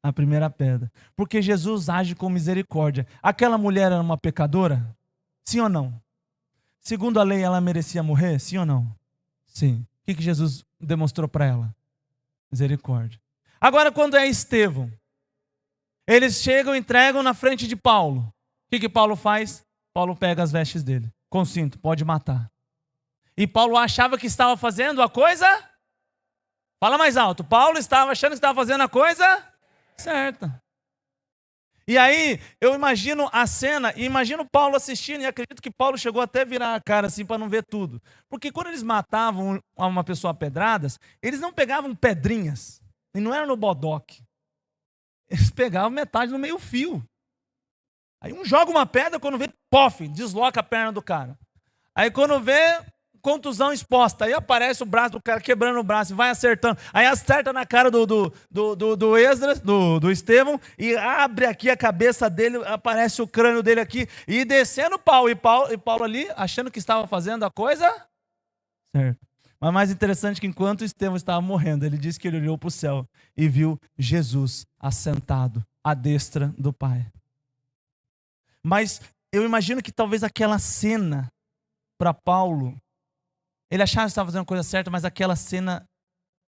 a primeira pedra. Porque Jesus age com misericórdia. Aquela mulher era uma pecadora? Sim ou não? Segundo a lei, ela merecia morrer? Sim ou não? Sim. O que Jesus demonstrou para ela? Misericórdia. Agora, quando é Estevão, eles chegam e entregam na frente de Paulo. O que Paulo faz? Paulo pega as vestes dele. Com cinto, pode matar. E Paulo achava que estava fazendo a coisa... Fala mais alto. Paulo estava achando que estava fazendo a coisa certa. E aí, eu imagino a cena, e imagino Paulo assistindo, e acredito que Paulo chegou até a virar a cara assim para não ver tudo. Porque quando eles matavam uma pessoa a pedradas, eles não pegavam pedrinhas, e não era no bodoque. Eles pegavam metade no meio fio. Aí um joga uma pedra, quando vê, pof, desloca a perna do cara. Aí quando vê... contusão exposta, aí aparece o braço do cara quebrando o braço e vai acertando, aí acerta na cara do Esdras, do Estevão, e abre aqui a cabeça dele, aparece o crânio dele aqui, e descendo o pau, e Paulo ali, achando que estava fazendo a coisa certo. Mas mais interessante que enquanto Estevão estava morrendo, ele disse que ele olhou para o céu e viu Jesus assentado à destra do Pai. Mas eu imagino que talvez aquela cena, para Paulo, ele achava que estava fazendo a coisa certa, mas aquela cena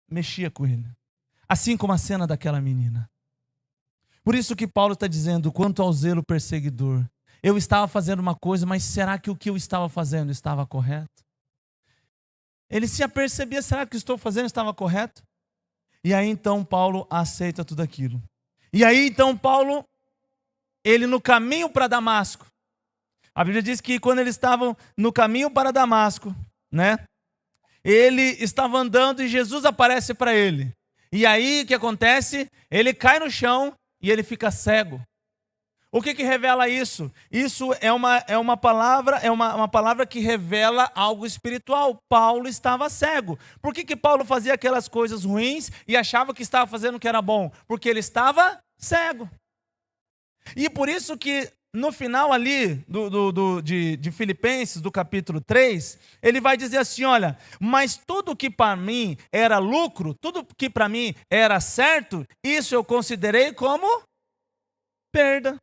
mexia com ele. Assim como a cena daquela menina. Por isso que Paulo está dizendo, quanto ao zelo perseguidor, eu estava fazendo uma coisa, mas será que o que eu estava fazendo estava correto? Ele se apercebia, será que o que estou fazendo estava correto? E aí então Paulo aceita tudo aquilo. E aí então Paulo, ele no caminho para Damasco, a Bíblia diz que quando eles estavam no caminho para Damasco, né? ele estava andando e Jesus aparece para ele. E aí o que acontece? Ele cai no chão e ele fica cego. O que revela isso? Isso é uma palavra que revela algo espiritual. Paulo estava cego. Por que Paulo fazia aquelas coisas ruins e achava que estava fazendo o que era bom? Porque ele estava cego. E por isso que no final ali de Filipenses, do capítulo 3, ele vai dizer assim, olha, mas tudo que para mim era lucro, tudo que para mim era certo, isso eu considerei como perda.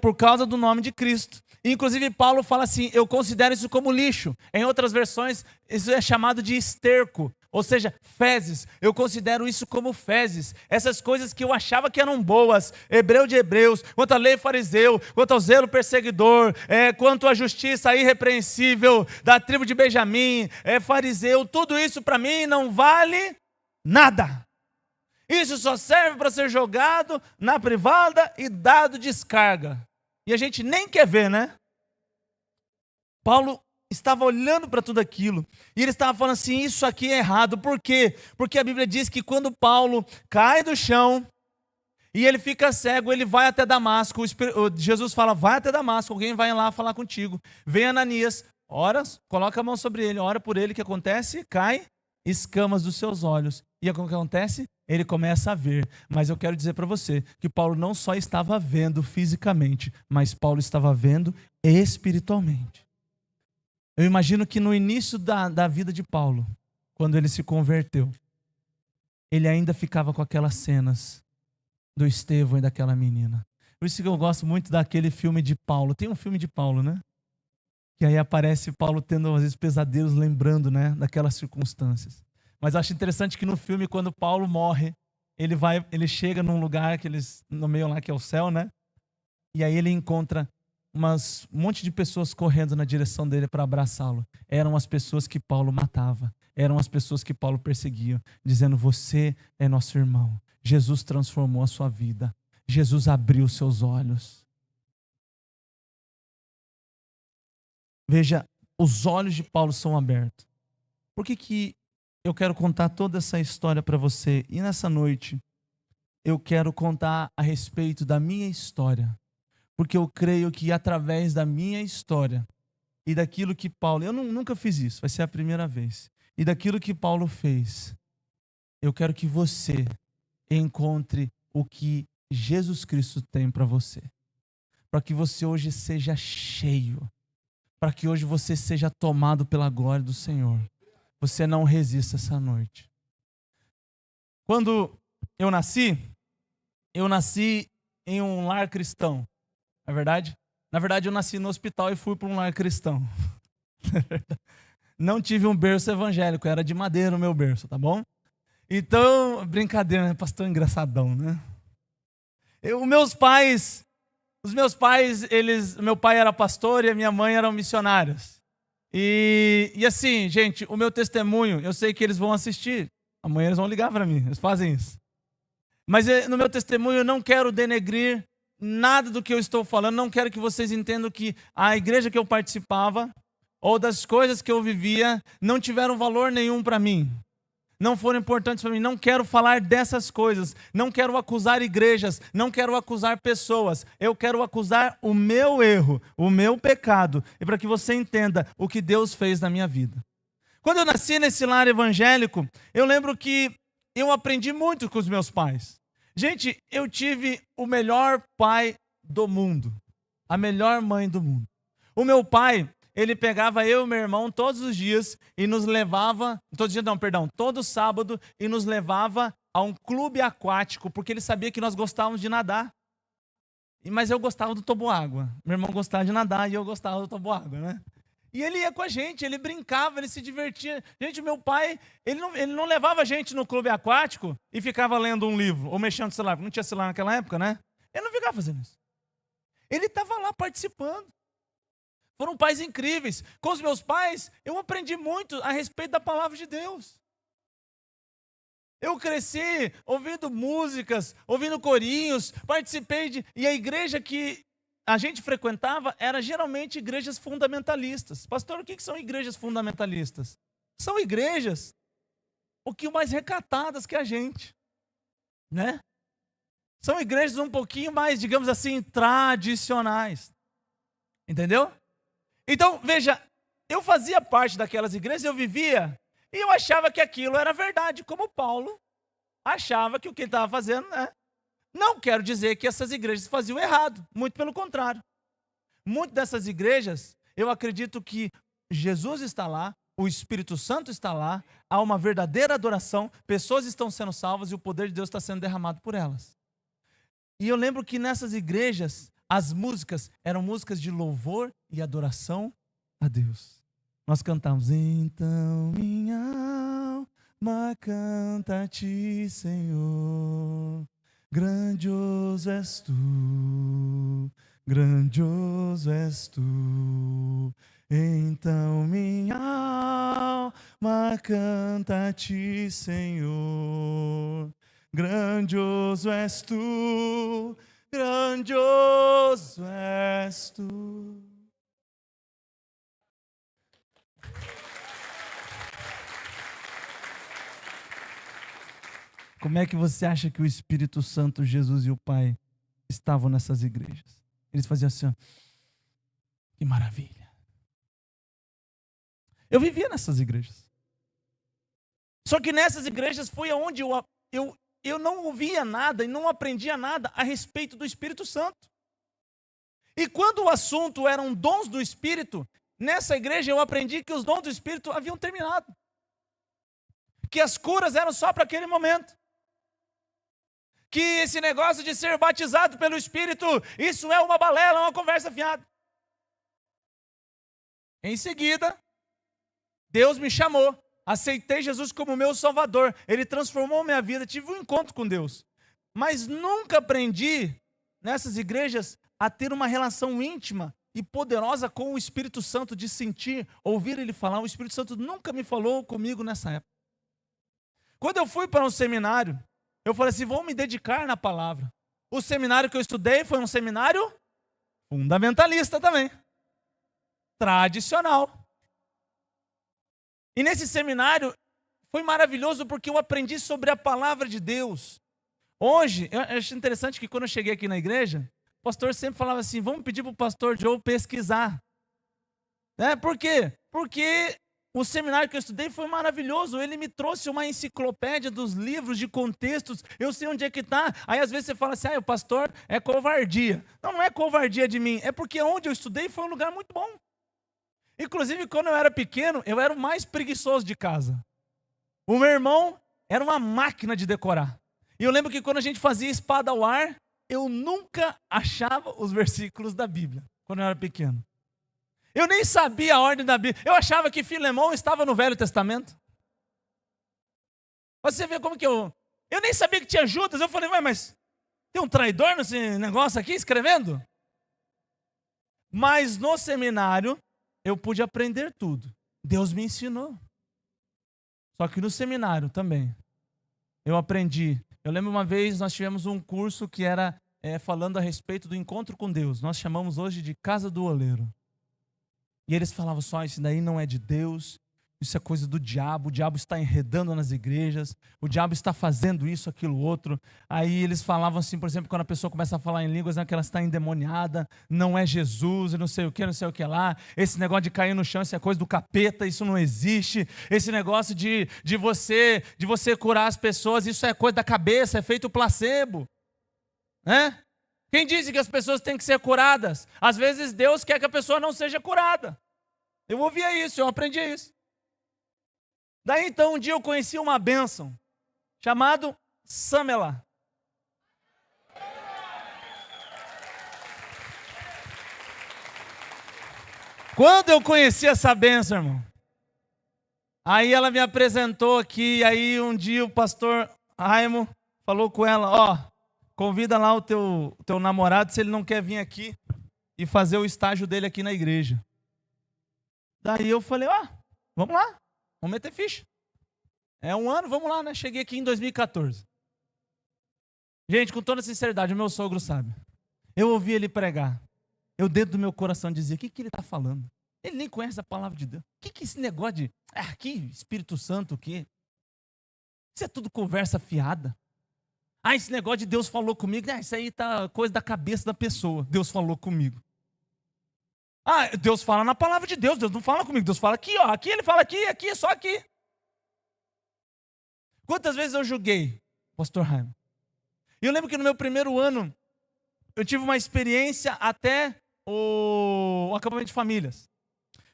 Por causa do nome de Cristo. Inclusive Paulo fala assim, eu considero isso como lixo. Em outras versões, isso é chamado de esterco, ou seja, fezes. Eu considero isso como fezes. Essas coisas que eu achava que eram boas, hebreu de hebreus, quanto à lei fariseu, quanto ao zelo perseguidor, quanto à justiça irrepreensível da tribo de Benjamim, fariseu, tudo isso para mim não vale nada. Isso só serve para ser jogado na privada e dado descarga. E a gente nem quer ver, né? Paulo estava olhando para tudo aquilo. E ele estava falando assim, isso aqui é errado. Por quê? Porque a Bíblia diz que quando Paulo cai do chão e ele fica cego, ele vai até Damasco. Jesus fala, vai até Damasco, alguém vai lá falar contigo. Vem Ananias, ora, coloca a mão sobre ele, ora por ele, o que acontece? Cai escamas dos seus olhos. E o que acontece? Ele começa a ver. Mas eu quero dizer para você que Paulo não só estava vendo fisicamente, mas Paulo estava vendo espiritualmente. Eu imagino que no início da vida de Paulo, quando ele se converteu, ele ainda ficava com aquelas cenas do Estevão e daquela menina. Por isso que eu gosto muito daquele filme de Paulo. Tem um filme de Paulo, né? Que aí aparece Paulo tendo às vezes pesadelos, lembrando, né, daquelas circunstâncias. Mas eu acho interessante que no filme, quando Paulo morre, ele chega num lugar que eles nomeiam lá, que é o céu, né? E aí ele encontra um monte de pessoas correndo na direção dele para abraçá-lo. Eram as pessoas que Paulo matava. Eram as pessoas que Paulo perseguia, dizendo, você é nosso irmão. Jesus transformou a sua vida. Jesus abriu seus olhos. Veja, os olhos de Paulo são abertos. Por que eu quero contar toda essa história para você? E nessa noite, eu quero contar a respeito da minha história. Porque eu creio que através da minha história e daquilo que Paulo... Eu nunca fiz isso, vai ser a primeira vez. E daquilo que Paulo fez, eu quero que você encontre o que Jesus Cristo tem para você. Para que você hoje seja cheio. Para que hoje você seja tomado pela glória do Senhor. Você não resista essa noite. Quando eu nasci em um lar cristão. Não é verdade? Na verdade, eu nasci no hospital e fui para um lar cristão. Não tive um berço evangélico, era de madeira o meu berço, tá bom? Então, brincadeira, né? Pastor engraçadão, né? Os meus pais, meu pai era pastor e a minha mãe eram missionários. E assim, gente, o meu testemunho, eu sei que eles vão assistir. Amanhã eles vão ligar para mim, eles fazem isso. Mas no meu testemunho eu não quero denegrir nada do que eu estou falando. Não quero que vocês entendam que a igreja que eu participava ou das coisas que eu vivia não tiveram valor nenhum para mim. Não foram importantes para mim. Não quero falar dessas coisas. Não quero acusar igrejas. Não quero acusar pessoas. Eu quero acusar o meu erro, o meu pecado. E para que você entenda o que Deus fez na minha vida. Quando eu nasci nesse lar evangélico, eu lembro que eu aprendi muito com os meus pais. Gente, eu tive o melhor pai do mundo. A melhor mãe do mundo. O meu pai... ele pegava eu e meu irmão todos os dias e nos levava, todo sábado, e nos levava a um clube aquático, porque ele sabia que nós gostávamos de nadar. Mas eu gostava do toboágua. Meu irmão gostava de nadar e eu gostava do toboágua, né? E ele ia com a gente, ele brincava, ele se divertia. Gente, meu pai, ele não levava a gente no clube aquático e ficava lendo um livro ou mexendo no celular. Não tinha celular naquela época, né? Ele não ficava fazendo isso. Ele estava lá participando. Foram pais incríveis. Com os meus pais, eu aprendi muito a respeito da palavra de Deus. Eu cresci ouvindo músicas, ouvindo corinhos, participei e a igreja que a gente frequentava era geralmente igrejas fundamentalistas. Pastor, o que são igrejas fundamentalistas? são igrejas um pouquinho mais recatadas que a gente, né? São igrejas um pouquinho mais, digamos assim, tradicionais. Entendeu? Então, veja, eu fazia parte daquelas igrejas, eu vivia, e eu achava que aquilo era verdade, como Paulo achava que o que ele estava fazendo, né? Não quero dizer que essas igrejas faziam errado, muito pelo contrário. Muitas dessas igrejas, eu acredito que Jesus está lá, o Espírito Santo está lá, há uma verdadeira adoração, pessoas estão sendo salvas e o poder de Deus está sendo derramado por elas. E eu lembro que nessas igrejas, as músicas eram músicas de louvor e adoração a Deus. Nós cantamos, então minha alma canta a ti, Senhor, grandioso és tu, grandioso és tu. Então minha alma canta a ti, Senhor, grandioso és tu, grandioso és tu. Como é que você acha que o Espírito Santo, Jesus e o Pai estavam nessas igrejas? Eles faziam assim, ó, que maravilha. Eu vivia nessas igrejas. Só que nessas igrejas foi onde eu não ouvia nada e não aprendia nada a respeito do Espírito Santo. E quando o assunto eram dons do Espírito, nessa igreja eu aprendi que os dons do Espírito haviam terminado. Que as curas eram só para aquele momento. Que esse negócio de ser batizado pelo Espírito, isso é uma balela, uma conversa fiada. Em seguida, Deus me chamou. Aceitei Jesus como meu Salvador. Ele transformou minha vida, tive um encontro com Deus. Mas nunca aprendi, nessas igrejas, a ter uma relação íntima e poderosa com o Espírito Santo, de sentir, ouvir Ele falar. O Espírito Santo nunca me falou comigo nessa época. Quando eu fui para um seminário, eu falei assim, vou me dedicar na palavra. O seminário que eu estudei foi um seminário fundamentalista também. Tradicional. E nesse seminário foi maravilhoso porque eu aprendi sobre a palavra de Deus. Hoje, eu acho interessante que quando eu cheguei aqui na igreja, o pastor sempre falava assim, vamos pedir para o pastor Joe pesquisar. Por quê? Porque o seminário que eu estudei foi maravilhoso. Ele me trouxe uma enciclopédia dos livros, de contextos. Eu sei onde é que está. Aí às vezes você fala assim, o pastor é covardia. Não, não é covardia de mim. É porque onde eu estudei foi um lugar muito bom. Inclusive, quando eu era pequeno, eu era o mais preguiçoso de casa. O meu irmão era uma máquina de decorar. E eu lembro que quando a gente fazia espada ao ar, eu nunca achava os versículos da Bíblia, quando eu era pequeno. Eu nem sabia a ordem da Bíblia. Eu achava que Filemão estava no Velho Testamento. Você vê como que eu nem sabia que tinha Judas. Eu falei, mas tem um traidor nesse negócio aqui escrevendo? Mas no seminário, eu pude aprender tudo. Deus me ensinou. Só que no seminário também, eu aprendi. Eu lembro uma vez, nós tivemos um curso que era falando a respeito do encontro com Deus. Nós chamamos hoje de Casa do Oleiro. E eles falavam só, isso daí não é de Deus, isso é coisa do diabo, o diabo está enredando nas igrejas, o diabo está fazendo isso, aquilo, outro. Aí eles falavam assim, por exemplo, quando a pessoa começa a falar em línguas, que ela está endemoniada, não é Jesus, não sei o que lá, esse negócio de cair no chão, isso é coisa do capeta, isso não existe, esse negócio de você curar as pessoas, isso é coisa da cabeça, é feito placebo, né? Quem disse que as pessoas têm que ser curadas? Às vezes Deus quer que a pessoa não seja curada. Eu ouvia isso, eu aprendi isso. Daí então um dia eu conheci uma bênção, chamado Samela. Quando eu conheci essa bênção, irmão, aí ela me apresentou aqui, aí um dia o pastor Raimo falou com ela, convida lá o teu namorado, se ele não quer vir aqui e fazer o estágio dele aqui na igreja. Daí eu falei, vamos lá, vamos meter ficha. É um ano, vamos lá, né? Cheguei aqui em 2014. Gente, com toda sinceridade, o meu sogro sabe. Eu ouvi ele pregar. Eu dentro do meu coração dizia, o que ele está falando? Ele nem conhece a palavra de Deus. O que é esse negócio de, que Espírito Santo, o quê? Isso é tudo conversa fiada. Esse negócio de Deus falou comigo, isso aí tá coisa da cabeça da pessoa. Deus falou comigo. Deus fala na palavra de Deus, Deus não fala comigo, Deus fala aqui, ó, aqui ele fala aqui, só aqui. Quantas vezes eu julguei, pastor Raimundo? E eu lembro que no meu primeiro ano, eu tive uma experiência até o acampamento de famílias.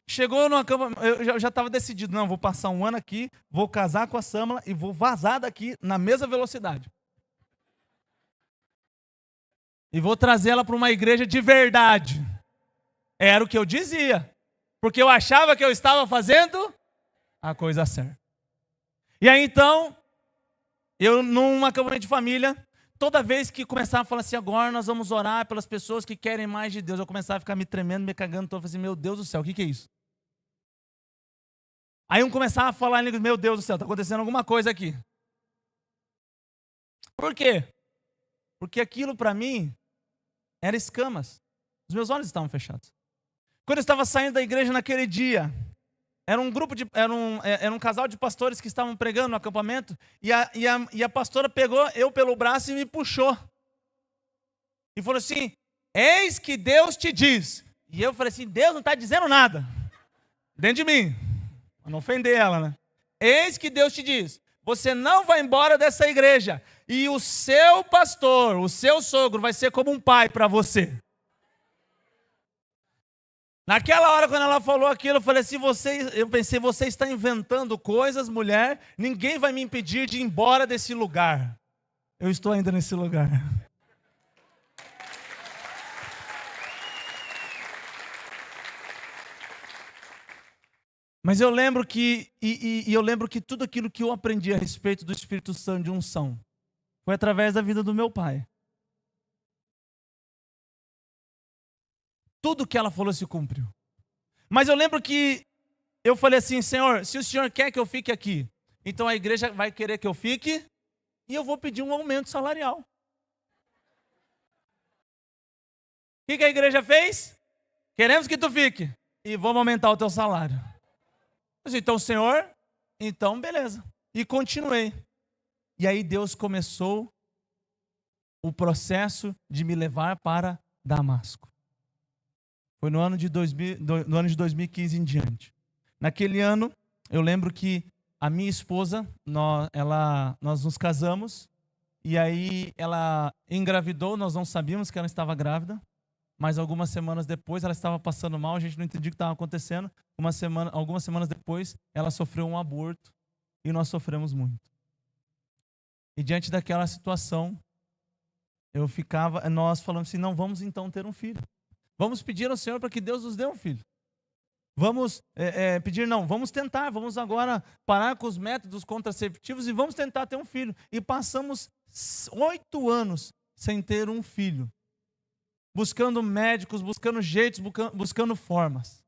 Chegou no acampamento, eu já estava decidido, não, vou passar um ano aqui, vou casar com a Sâmela e vou vazar daqui na mesma velocidade. E vou trazer ela para uma igreja de verdade. Era o que eu dizia. Porque eu achava que eu estava fazendo a coisa certa. E aí então, eu num acampamento de família, toda vez que começava a falar assim, agora nós vamos orar pelas pessoas que querem mais de Deus, eu começava a ficar me tremendo, me cagando, todo, assim, meu Deus do céu, o que é isso? Aí um começava a falar em língua, meu Deus do céu, está acontecendo alguma coisa aqui. Por quê? Porque aquilo para mim era escamas. Os meus olhos estavam fechados. Quando eu estava saindo da igreja naquele dia, era um casal de pastores que estavam pregando no acampamento, e a pastora pegou eu pelo braço e me puxou. E falou assim, eis que Deus te diz. E eu falei assim, Deus não está dizendo nada. Dentro de mim. Para não ofender ela, né? Eis que Deus te diz, você não vai embora dessa igreja. E o seu pastor, o seu sogro, vai ser como um pai para você. Naquela hora, quando ela falou aquilo, eu falei assim, eu pensei, você está inventando coisas, mulher, ninguém vai me impedir de ir embora desse lugar. Eu estou ainda nesse lugar. Mas eu lembro que, eu lembro que tudo aquilo que eu aprendi a respeito do Espírito Santo de unção, foi através da vida do meu pai. Tudo que ela falou se cumpriu. Mas eu lembro que eu falei assim, Senhor, se o Senhor quer que eu fique aqui, então a igreja vai querer que eu fique e eu vou pedir um aumento salarial. O que a igreja fez? Queremos que tu fique e vamos aumentar o teu salário. Então, Senhor, então beleza. E continuei. E aí Deus começou o processo de me levar para Damasco. Foi no ano de 2015 em diante. Naquele ano, eu lembro que a minha esposa, nós nos casamos, e aí ela engravidou, nós não sabíamos que ela estava grávida, mas algumas semanas depois ela estava passando mal, a gente não entendia o que estava acontecendo. Algumas semanas depois, ela sofreu um aborto, e nós sofremos muito. E diante daquela situação, nós falamos assim, não, vamos então ter um filho. Vamos pedir ao Senhor para que Deus nos dê um filho. Vamos vamos tentar, vamos agora parar com os métodos contraceptivos e vamos tentar ter um filho. E passamos 8 anos sem ter um filho. Buscando médicos, buscando jeitos, buscando formas.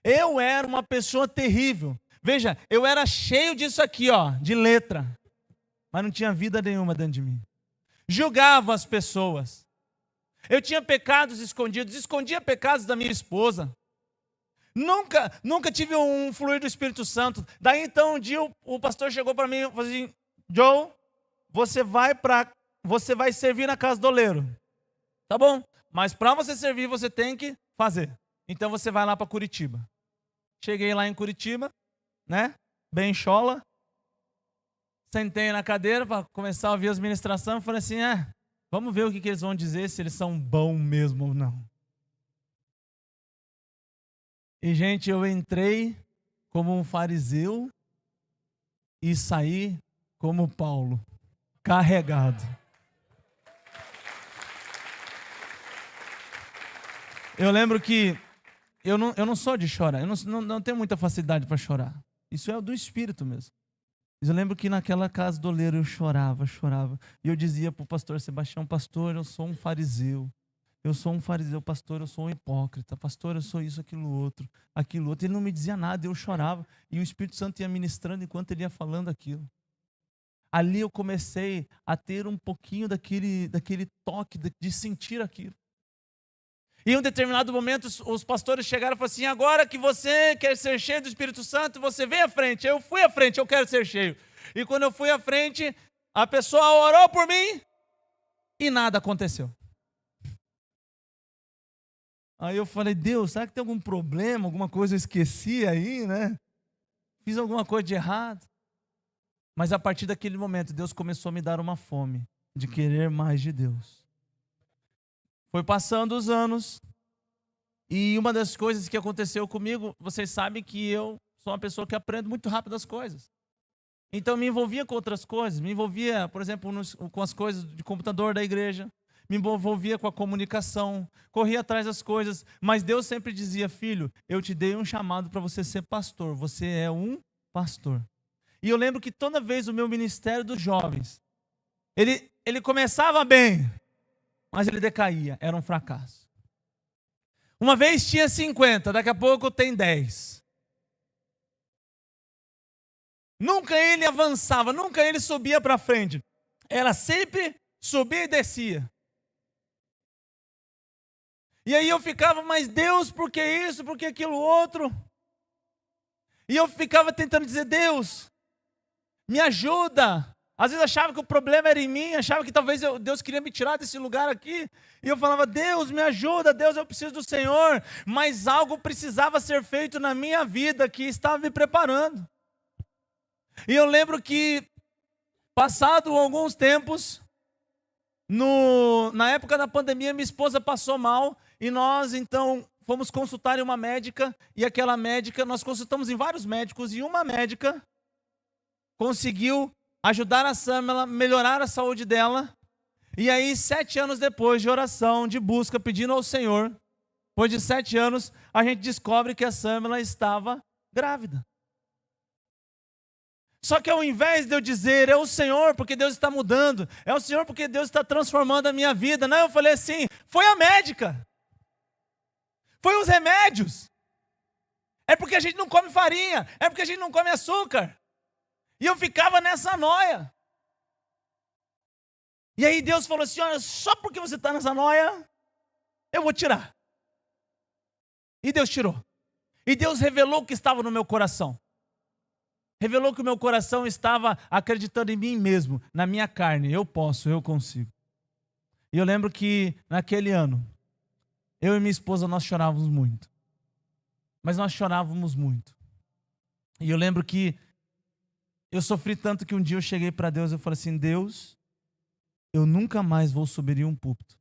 Eu era uma pessoa terrível. Veja, eu era cheio disso aqui, ó, de letra. Mas não tinha vida nenhuma dentro de mim. Julgava as pessoas. Eu tinha pecados escondidos, escondia pecados da minha esposa. Nunca tive um fluir do Espírito Santo. Daí então um dia o pastor chegou para mim e falou assim, Joe, você vai servir na casa do oleiro. Tá bom, mas para você servir você tem que fazer. Então você vai lá para Curitiba. Cheguei lá em Curitiba, né? Bem chola. Sentei na cadeira para começar a ouvir as ministrações e falei assim, vamos ver o que eles vão dizer, se eles são bons mesmo ou não. E, gente, eu entrei como um fariseu e saí como Paulo, carregado. Eu lembro que eu não sou de chorar, eu não tenho muita facilidade para chorar. Isso é do Espírito mesmo. Mas eu lembro que naquela casa do oleiro eu chorava. E eu dizia para o pastor Sebastião, pastor, eu sou um fariseu. Pastor, eu sou um hipócrita. Pastor, eu sou isso, aquilo outro. Ele não me dizia nada, eu chorava. E o Espírito Santo ia ministrando enquanto ele ia falando aquilo. Ali eu comecei a ter um pouquinho daquele toque de sentir aquilo. E em um determinado momento, os pastores chegaram e falaram assim: agora que você quer ser cheio do Espírito Santo, você vem à frente. Eu fui à frente, eu quero ser cheio. E quando eu fui à frente, a pessoa orou por mim e nada aconteceu. Aí eu falei: Deus, será que tem algum problema, alguma coisa eu esqueci aí, né? Fiz alguma coisa de errado? Mas a partir daquele momento, Deus começou a me dar uma fome de querer mais de Deus. Foi passando os anos, e uma das coisas que aconteceu comigo, vocês sabem que eu sou uma pessoa que aprendo muito rápido as coisas. Então me envolvia com outras coisas, me envolvia, por exemplo, com as coisas de computador da igreja, me envolvia com a comunicação, corria atrás das coisas, mas Deus sempre dizia: filho, eu te dei um chamado para você ser pastor, você é um pastor. E eu lembro que toda vez o meu ministério dos jovens, ele começava bem, mas ele decaía, era um fracasso. Uma vez tinha 50, daqui a pouco tem 10. Nunca ele avançava, nunca ele subia para frente. Era sempre subia e descia. E aí eu ficava: mas Deus, por que isso, por que aquilo outro? E eu ficava tentando dizer: Deus, me ajuda. Às vezes achava que o problema era em mim, achava que talvez Deus queria me tirar desse lugar aqui. E eu falava: Deus, me ajuda, Deus, eu preciso do Senhor. Mas algo precisava ser feito na minha vida que estava me preparando. E eu lembro que, passado alguns tempos, na época da pandemia, minha esposa passou mal. E nós, então, fomos consultar em uma médica. E aquela médica, nós consultamos em vários médicos. E uma médica conseguiu ajudar a Samela, melhorar a saúde dela. E aí, 7 anos depois de oração, de busca, pedindo ao Senhor, depois de 7 anos, a gente descobre que a Samela estava grávida. Só que ao invés de eu dizer: é o Senhor porque Deus está mudando, é o Senhor porque Deus está transformando a minha vida, não, eu falei assim: foi a médica, foi os remédios, é porque a gente não come farinha, é porque a gente não come açúcar. E eu ficava nessa noia. E aí Deus falou assim: olha, só porque você está nessa noia, eu vou tirar. E Deus tirou. E Deus revelou o que estava no meu coração. Revelou que o meu coração estava acreditando em mim mesmo, na minha carne. Eu posso, eu consigo. E eu lembro que naquele ano, eu e minha esposa, nós chorávamos muito. Mas nós chorávamos muito. E eu lembro que eu sofri tanto que um dia eu cheguei para Deus e falei assim: Deus, eu nunca mais vou subir em um púlpito.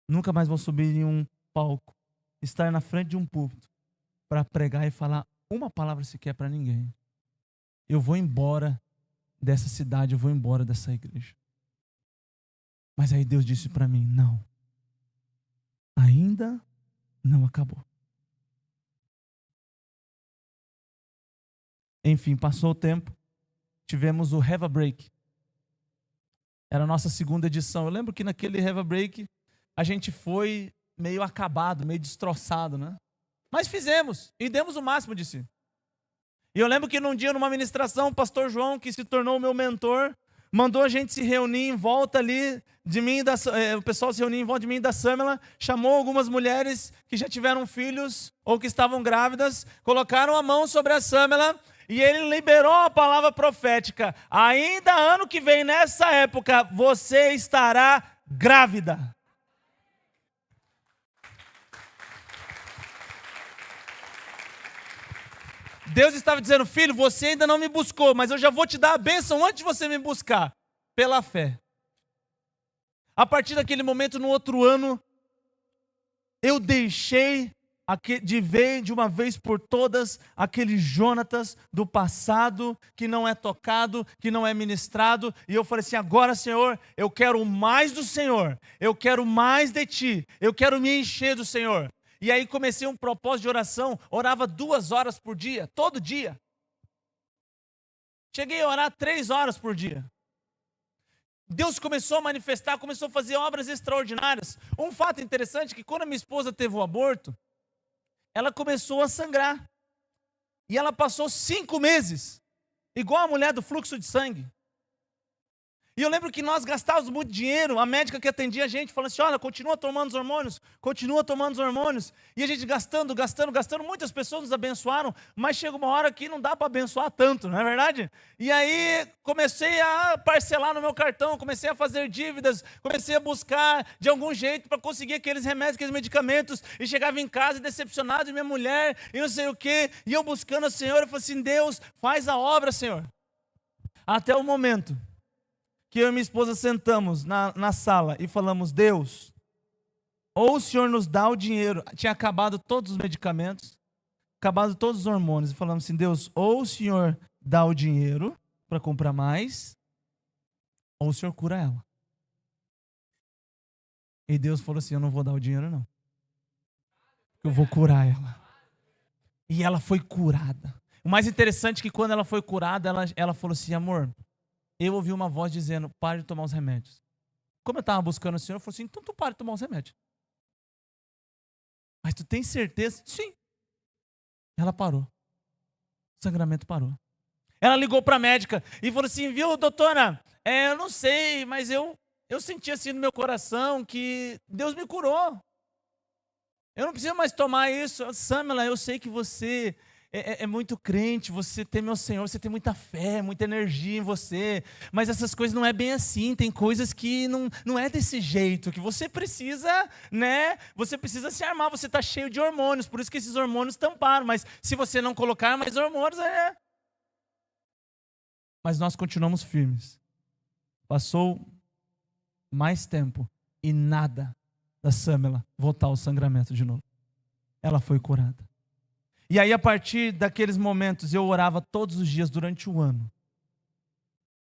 Nunca mais vou subir em um palco. Estar na frente de um púlpito para pregar e falar uma palavra sequer para ninguém. Eu vou embora dessa cidade, eu vou embora dessa igreja. Mas aí Deus disse para mim: não, ainda não acabou. Enfim, passou o tempo, tivemos o Have a Break. Era a nossa segunda edição. Eu lembro que naquele Have a Break, a gente foi meio acabado, meio destroçado, né? Mas fizemos, e demos o máximo de si. E eu lembro que num dia, numa ministração, o pastor João, que se tornou o meu mentor, mandou a gente se reunir em volta ali de mim, o pessoal se reunir em volta de mim e da Samela, chamou algumas mulheres que já tiveram filhos ou que estavam grávidas, colocaram a mão sobre a Samela e ele liberou a palavra profética: ainda ano que vem, nessa época, você estará grávida. Deus estava dizendo: filho, você ainda não me buscou, mas eu já vou te dar a bênção antes de você me buscar, pela fé. A partir daquele momento, no outro ano, eu deixei de ver de uma vez por todas aquele Jonatas do passado, que não é tocado, que não é ministrado, e eu falei assim: agora, Senhor, eu quero mais do Senhor, eu quero mais de Ti, eu quero me encher do Senhor. E aí comecei um propósito de oração, orava 2 horas por dia, todo dia. Cheguei a orar 3 horas por dia. Deus começou a manifestar, começou a fazer obras extraordinárias. Um fato interessante é que quando a minha esposa teve o aborto, ela começou a sangrar. E ela passou 5 meses, igual a mulher do fluxo de sangue. E eu lembro que nós gastávamos muito dinheiro, a médica que atendia a gente falando assim, olha, continua tomando os hormônios. E a gente gastando, muitas pessoas nos abençoaram, mas chega uma hora que não dá para abençoar tanto, não é verdade? E aí comecei a parcelar no meu cartão, comecei a fazer dívidas, comecei a buscar de algum jeito para conseguir aqueles remédios, aqueles medicamentos, e chegava em casa decepcionado de minha mulher, e não sei o quê, e eu buscando o Senhor, eu falei assim, Deus, faz a obra, Senhor. Até o momento que eu e minha esposa sentamos na sala e falamos, Deus, ou o Senhor nos dá o dinheiro, tinha acabado todos os medicamentos, acabado todos os hormônios, e falamos assim, Deus, ou o Senhor dá o dinheiro para comprar mais, ou o Senhor cura ela. E Deus falou assim, eu não vou dar o dinheiro não, eu vou curar ela. E ela foi curada. O mais interessante é que quando ela foi curada, ela falou assim, amor, eu ouvi uma voz dizendo, pare de tomar os remédios. Como eu estava buscando o Senhor, eu falei assim, então tu para de tomar os remédios. Mas tu tem certeza? Sim. Ela parou. O sangramento parou. Ela ligou para a médica e falou assim, viu, doutora, eu não sei, mas eu senti assim no meu coração que Deus me curou. Eu não preciso mais tomar isso. Samela, eu sei que você é muito crente, você teme ao Senhor, você tem muita fé, muita energia em você, mas essas coisas não é bem assim, tem coisas que não é desse jeito, que você precisa, né, você precisa se armar, você está cheio de hormônios, por isso que esses hormônios tamparam, mas se você não colocar mais hormônios, Mas nós continuamos firmes. Passou mais tempo e nada da Samela voltar ao sangramento de novo. Ela foi curada. E aí, a partir daqueles momentos, eu orava todos os dias durante um ano.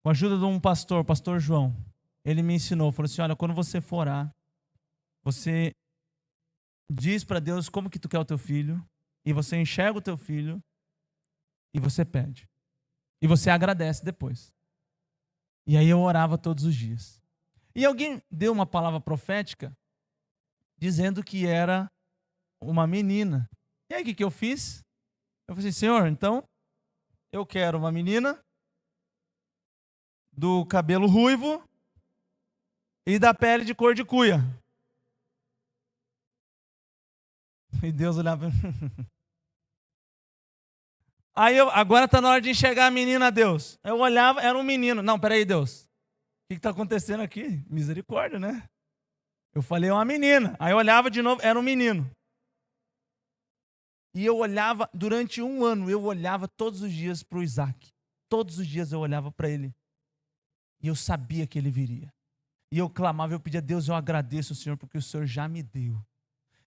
Com a ajuda de um pastor, o pastor João, ele me ensinou, falou assim, olha, quando você for orar, você diz para Deus como que tu quer o teu filho, e você enxerga o teu filho, e você pede. E você agradece depois. E aí eu orava todos os dias. E alguém deu uma palavra profética, dizendo que era uma menina. E aí o que eu fiz? Eu falei assim, Senhor, então eu quero uma menina do cabelo ruivo e da pele de cor de cuia. E Deus olhava. Aí agora está na hora de enxergar a menina, Deus. Eu olhava, era um menino. Não, peraí, Deus. O que está acontecendo aqui? Misericórdia, né? Eu falei, é uma menina. Aí eu olhava de novo, era um menino. E eu olhava, durante um ano, eu olhava todos os dias para o Isaac. Todos os dias eu olhava para ele. E eu sabia que ele viria. E eu clamava, eu pedia a Deus, eu agradeço, Senhor, porque o Senhor já me deu.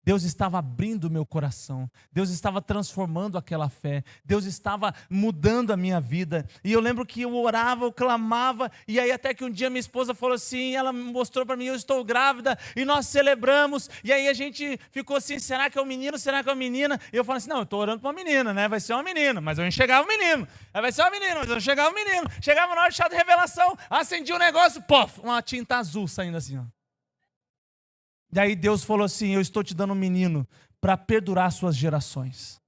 Deus estava abrindo o meu coração. Deus estava transformando aquela fé. Deus estava mudando a minha vida. E eu lembro que eu orava, eu clamava. E aí até que um dia minha esposa falou assim, ela mostrou para mim, eu estou grávida. E nós celebramos. E aí a gente ficou assim, será que é um menino? Será que é uma menina? E eu falei assim, não, eu estou orando para uma menina, né? Vai ser uma menina. Mas eu enxergava o menino. Vai ser uma menina, mas eu enxergava o menino. Chegava na hora de chá de revelação, acendia um negócio, pof, uma tinta azul saindo assim, ó. E aí Deus falou assim, eu estou te dando um menino para perdurar suas gerações.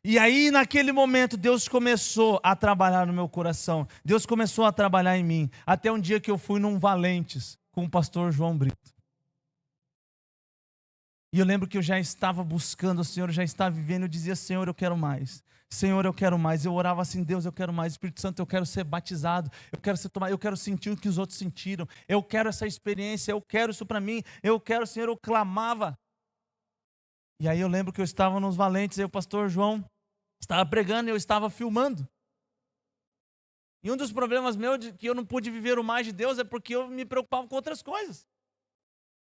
E aí naquele momento Deus começou a trabalhar no meu coração. Deus começou a trabalhar em mim. Até um dia que eu fui num Valentes com o pastor João Brito. E eu lembro que eu já estava buscando o Senhor, eu já estava vivendo, eu dizia, Senhor, eu quero mais. Senhor, eu quero mais. Eu orava assim, Deus, eu quero mais. Espírito Santo, eu quero ser batizado. Eu quero ser tomado. Eu quero sentir o que os outros sentiram. Eu quero essa experiência. Eu quero isso para mim. Eu quero, Senhor, eu clamava. E aí eu lembro que eu estava nos Valentes, e o pastor João estava pregando e eu estava filmando. E um dos problemas meus de que eu não pude viver o mais de Deus é porque eu me preocupava com outras coisas.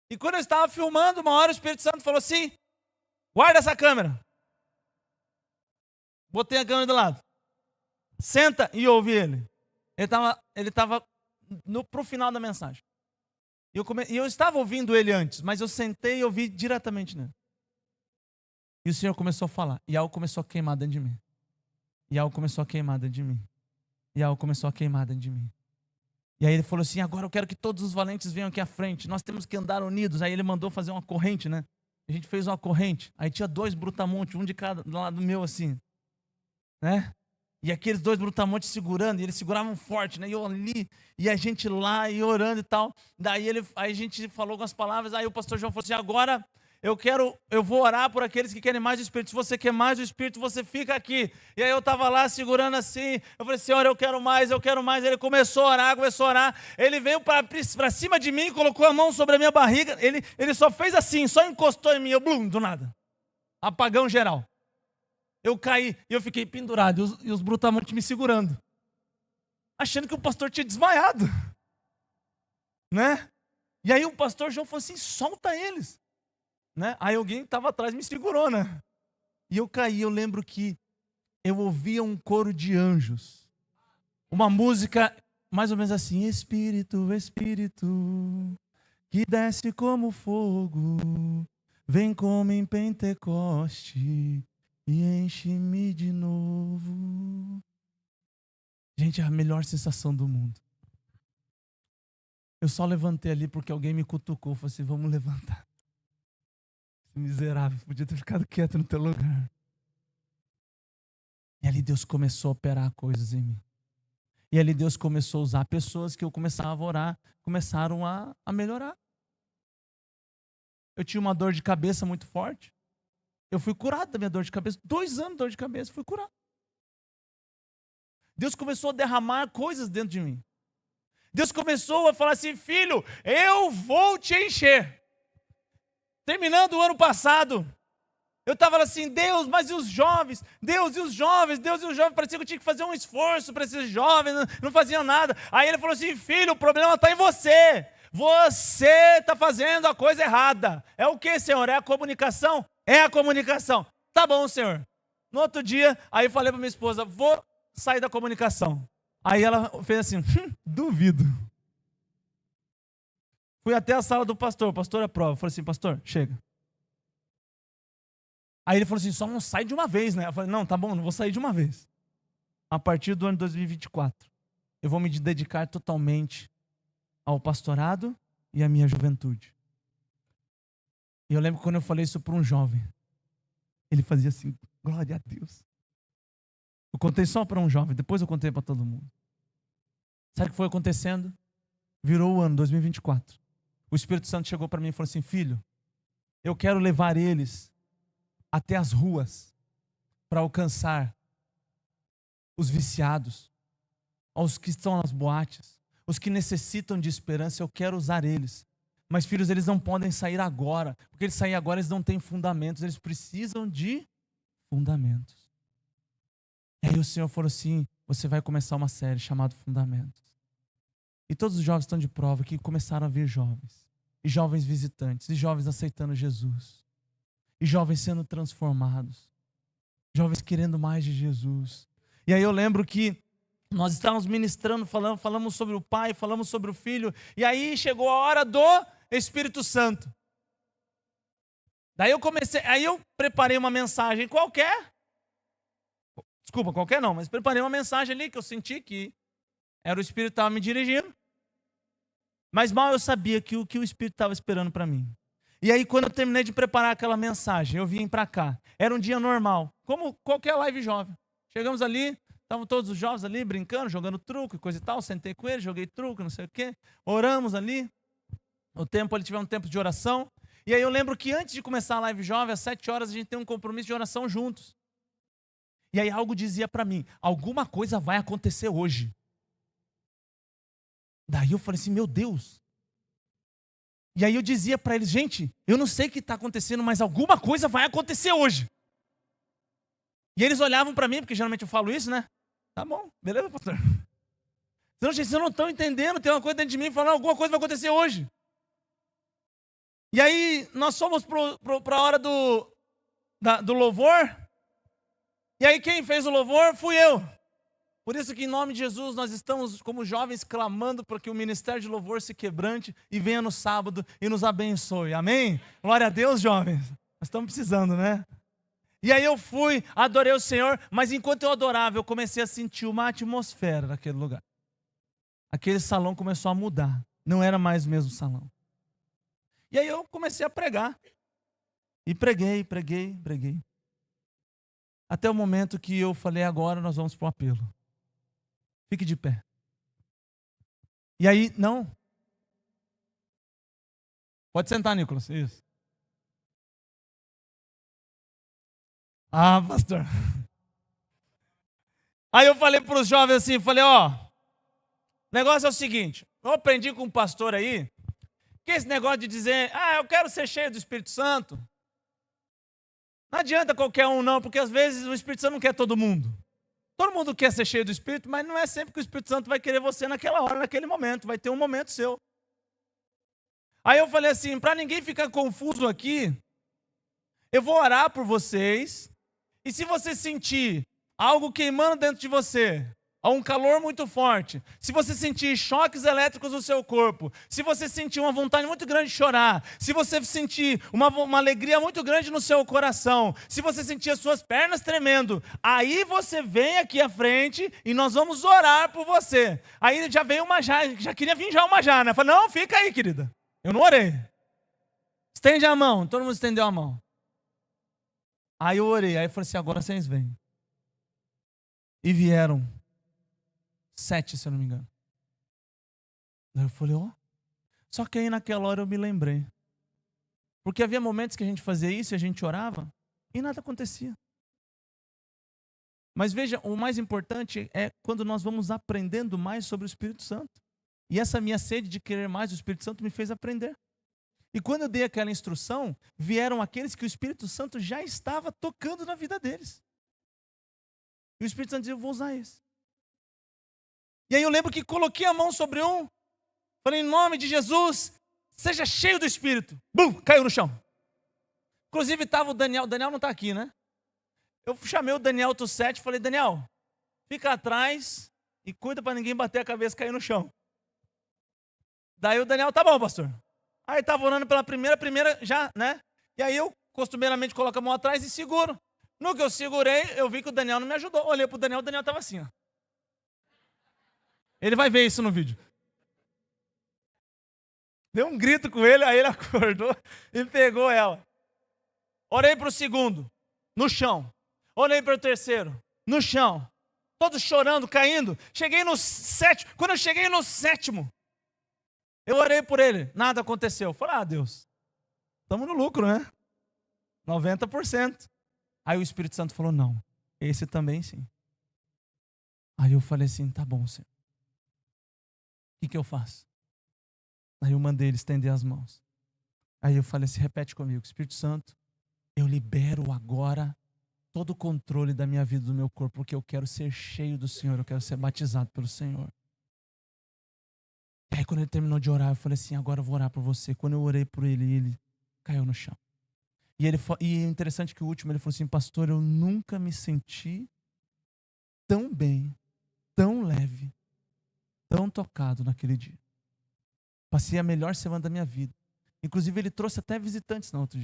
E quando eu estava filmando, uma hora o Espírito Santo falou assim, guarda essa câmera. Botei a câmera do lado. Senta e ouve ele. Ele estava pro final da mensagem. E eu estava ouvindo ele antes, mas eu sentei e ouvi diretamente nele. E o Senhor começou a falar. E algo começou a queimar dentro de mim. E algo começou a queimar dentro de mim. E algo começou a queimar dentro de mim. E aí ele falou assim, agora eu quero que todos os valentes venham aqui à frente. Nós temos que andar unidos. Aí ele mandou fazer uma corrente, né? A gente fez uma corrente. Aí tinha 2 brutamontes, um de cada do lado meu assim. Né? E aqueles dois brutamontes segurando, e eles seguravam forte, né? E eu ali, e a gente lá, e orando e tal. Daí aí a gente falou com as palavras, aí o pastor João falou assim, agora eu vou orar por aqueles que querem mais o Espírito. Se você quer mais o Espírito, você fica aqui. E aí eu estava lá segurando assim, eu falei, Senhor, eu quero mais, eu quero mais. Ele começou a orar. Ele veio para cima de mim, colocou a mão sobre a minha barriga. Ele só fez assim, só encostou em mim, eu blum, do nada. Apagão geral. Eu caí e eu fiquei pendurado, e os brutamontes me segurando, achando que o pastor tinha desmaiado, né? E aí o pastor João falou assim, solta eles, né? Aí alguém estava atrás me segurou, né? E eu caí, eu lembro que eu ouvia um coro de anjos, uma música mais ou menos assim, Espírito, Espírito, que desce como fogo, vem como em Pentecoste, e enche-me de novo. Gente, é a melhor sensação do mundo. Eu só levantei ali porque alguém me cutucou. Falei assim, vamos levantar. Miserável, podia ter ficado quieto no teu lugar. E ali Deus começou a operar coisas em mim. E ali Deus começou a usar pessoas que eu começava a orar, começaram a melhorar. Eu tinha uma dor de cabeça muito forte. Eu fui curado da minha dor de cabeça. 2 anos de dor de cabeça, fui curado. Deus começou a derramar coisas dentro de mim. Deus começou a falar assim, filho, eu vou te encher. Terminando o ano passado, eu estava assim, Deus, mas e os jovens? Deus e os jovens? Deus e os jovens? Parecia que eu tinha que fazer um esforço para esses jovens, não faziam nada. Aí ele falou assim, filho, o problema está em você. Você está fazendo a coisa errada. É o que, Senhor? É a comunicação? É a comunicação. Tá bom, Senhor. No outro dia, aí eu falei para minha esposa, vou sair da comunicação. Aí ela fez assim, duvido. Fui até a sala do pastor, o pastor aprova. Falei assim, pastor, chega. Aí ele falou assim, só não sai de uma vez, né? Eu falei, não, tá bom, não vou sair de uma vez. A partir do ano 2024, eu vou me dedicar totalmente ao pastorado e à minha juventude. E eu lembro que quando eu falei isso para um jovem, ele fazia assim, glória a Deus. Eu contei só para um jovem, depois eu contei para todo mundo. Sabe o que foi acontecendo? Virou o ano 2024. O Espírito Santo chegou para mim e falou assim, filho, eu quero levar eles até as ruas para alcançar os viciados, aos que estão nas boates, os que necessitam de esperança, eu quero usar eles. Mas filhos, eles não podem sair agora, porque eles saírem agora, eles não têm fundamentos, eles precisam de fundamentos. E aí o Senhor falou assim, você vai começar uma série chamada Fundamentos. E todos os jovens estão de prova que começaram a vir jovens. E jovens visitantes, e jovens aceitando Jesus. E jovens sendo transformados. Jovens querendo mais de Jesus. E aí eu lembro que nós estávamos ministrando, falamos sobre o Pai, falamos sobre o Filho. E aí chegou a hora do Espírito Santo. Daí eu preparei uma mensagem qualquer. Desculpa, qualquer não, mas preparei uma mensagem ali que eu senti que era o Espírito que estava me dirigindo. Mas mal eu sabia que o Espírito estava esperando para mim. E aí quando eu terminei de preparar aquela mensagem, eu vim para cá. Era um dia normal, como qualquer live jovem. Chegamos ali, estavam todos os jovens ali brincando, jogando truco e coisa e tal. Sentei com eles, joguei truco, não sei o quê. Oramos ali. Ele tiver um tempo de oração. E aí eu lembro que antes de começar a live jovem, às 7 horas, a gente tem um compromisso de oração juntos. E aí algo dizia para mim, alguma coisa vai acontecer hoje. Daí eu falei assim, meu Deus. E aí eu dizia para eles, gente, eu não sei o que está acontecendo, mas alguma coisa vai acontecer hoje. E eles olhavam para mim, porque geralmente eu falo isso, né? Tá bom, beleza, pastor? Então, gente, vocês não estão entendendo, tem uma coisa dentro de mim falando, alguma coisa vai acontecer hoje. E aí nós fomos para a hora do louvor. E aí quem fez o louvor fui eu. Por isso que em nome de Jesus nós estamos como jovens clamando para que o ministério de louvor se quebrante e venha no sábado e nos abençoe. Amém? Glória a Deus, jovens. Nós estamos precisando, né? E aí eu fui, adorei o Senhor, mas enquanto eu adorava, eu comecei a sentir uma atmosfera naquele lugar. Aquele salão começou a mudar. Não era mais o mesmo salão. E aí eu comecei a pregar. E preguei. Até o momento que eu falei, agora nós vamos para o apelo. Fique de pé. E aí, não. Pode sentar, Nicolas. Isso. Ah, pastor. Aí eu falei para os jovens assim, falei, ó, o negócio é o seguinte, eu aprendi com um pastor aí, que esse negócio de dizer, eu quero ser cheio do Espírito Santo, não adianta qualquer um não, porque às vezes o Espírito Santo não quer todo mundo. Todo mundo quer ser cheio do Espírito, mas não é sempre que o Espírito Santo vai querer você naquela hora, naquele momento, vai ter um momento seu. Aí eu falei assim, para ninguém ficar confuso aqui, eu vou orar por vocês, e se você sentir algo queimando dentro de você, um calor muito forte, se você sentir choques elétricos no seu corpo, se você sentir uma vontade muito grande de chorar, se você sentir uma alegria muito grande no seu coração, se você sentir as suas pernas tremendo, aí você vem aqui à frente e nós vamos orar por você. Aí já veio uma já queria vir já uma já, né? Eu falei, não, fica aí, querida. Eu não orei. Estende a mão, todo mundo estendeu a mão. Aí eu orei, aí eu falei assim, agora vocês vêm. E vieram 7, se eu não me engano. Daí eu falei, Só que aí naquela hora eu me lembrei. Porque havia momentos que a gente fazia isso e a gente orava e nada acontecia. Mas veja, o mais importante é quando nós vamos aprendendo mais sobre o Espírito Santo. E essa minha sede de querer mais o Espírito Santo me fez aprender. E quando eu dei aquela instrução, vieram aqueles que o Espírito Santo já estava tocando na vida deles. E o Espírito Santo dizia, eu vou usar esse. E aí eu lembro que coloquei a mão sobre um, falei, em nome de Jesus, seja cheio do Espírito. Bum, caiu no chão. Inclusive estava o Daniel não está aqui, né? Eu chamei o Daniel Tussetti e falei, Daniel, fica atrás e cuida para ninguém bater a cabeça e cair no chão. Daí o Daniel, tá bom, pastor. Aí estava orando pela primeira já, né? E aí eu costumeiramente coloco a mão atrás e seguro. No que eu segurei, eu vi que o Daniel não me ajudou. Olhei para o Daniel estava assim, ó. Ele vai ver isso no vídeo. Deu um grito com ele, aí ele acordou e pegou ela. Orei para o segundo, no chão. Orei para o terceiro, no chão. Todos chorando, caindo. Cheguei no 7. Quando eu cheguei no 7º, eu orei por ele. Nada aconteceu. Falei, Deus, estamos no lucro, né? 90%. Aí o Espírito Santo falou, não, esse também sim. Aí eu falei assim, tá bom, Senhor. O que eu faço? Aí eu mandei ele estender as mãos. Aí eu falei assim, repete comigo, Espírito Santo, eu libero agora todo o controle da minha vida, do meu corpo, porque eu quero ser cheio do Senhor, eu quero ser batizado pelo Senhor. E aí quando ele terminou de orar, eu falei assim, agora eu vou orar por você. Quando eu orei por ele, ele caiu no chão. E é interessante que o último, ele falou assim, pastor, eu nunca me senti tão bem, tão leve, tão tocado naquele dia. Passei a melhor semana da minha vida. Inclusive, ele trouxe até visitantes na outra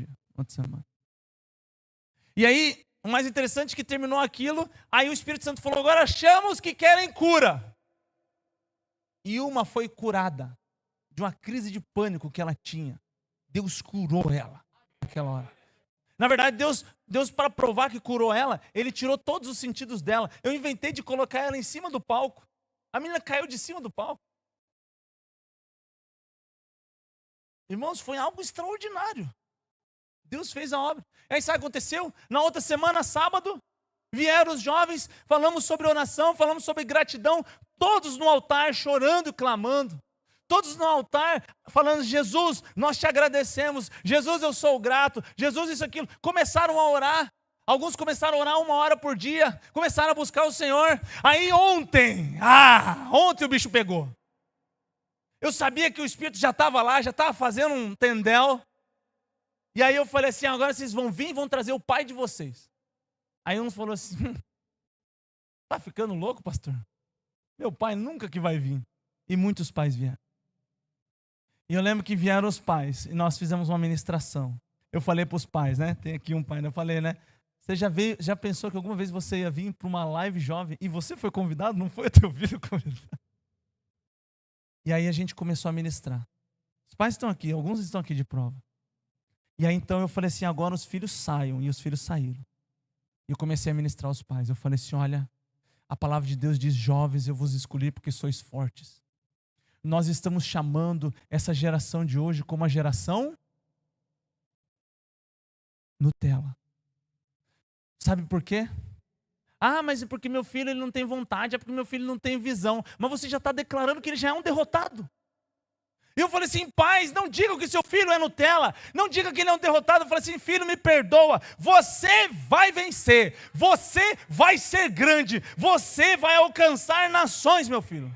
semana. E aí, o mais interessante é que terminou aquilo, aí o Espírito Santo falou, agora chama os que querem cura. E uma foi curada de uma crise de pânico que ela tinha. Deus curou ela naquela hora. Na verdade, Deus para provar que curou ela, Ele tirou todos os sentidos dela. Eu inventei de colocar ela em cima do palco. A menina caiu de cima do palco. Irmãos, foi algo extraordinário. Deus fez a obra. Aí sabe o que aconteceu? Na outra semana, sábado, vieram os jovens, falamos sobre oração, falamos sobre gratidão, todos no altar chorando e clamando. Todos no altar falando, Jesus, nós te agradecemos. Jesus, eu sou grato. Jesus, isso, aquilo. Começaram a orar. Alguns começaram a orar 1 hora por dia. Começaram a buscar o Senhor. Aí ontem o bicho pegou. Eu sabia que o Espírito já estava lá, já estava fazendo um tendel. E aí eu falei assim, agora vocês vão vir e vão trazer o pai de vocês. Aí uns falou assim, tá ficando louco, pastor? Meu pai nunca que vai vir. E muitos pais vieram. E eu lembro que vieram os pais, e nós fizemos uma ministração. Eu falei para os pais, né? Tem aqui um pai, eu falei, né? Você já pensou que alguma vez você ia vir para uma live jovem e você foi convidado? Não foi o teu filho convidado? E aí a gente começou a ministrar. Os pais estão aqui, alguns estão aqui de prova. E aí então eu falei assim, agora os filhos saiam, e os filhos saíram. E eu comecei a ministrar aos pais. Eu falei assim, olha, a palavra de Deus diz, jovens, eu vos escolhi porque sois fortes. Nós estamos chamando essa geração de hoje como a geração Nutella. Sabe por quê? Ah, mas é porque meu filho ele não tem vontade, é porque meu filho não tem visão. Mas você já está declarando que ele já é um derrotado. E eu falei assim, pais, não digam que seu filho é Nutella, não diga que ele é um derrotado. Eu falei assim, filho, me perdoa, você vai vencer, você vai ser grande, você vai alcançar nações, meu filho.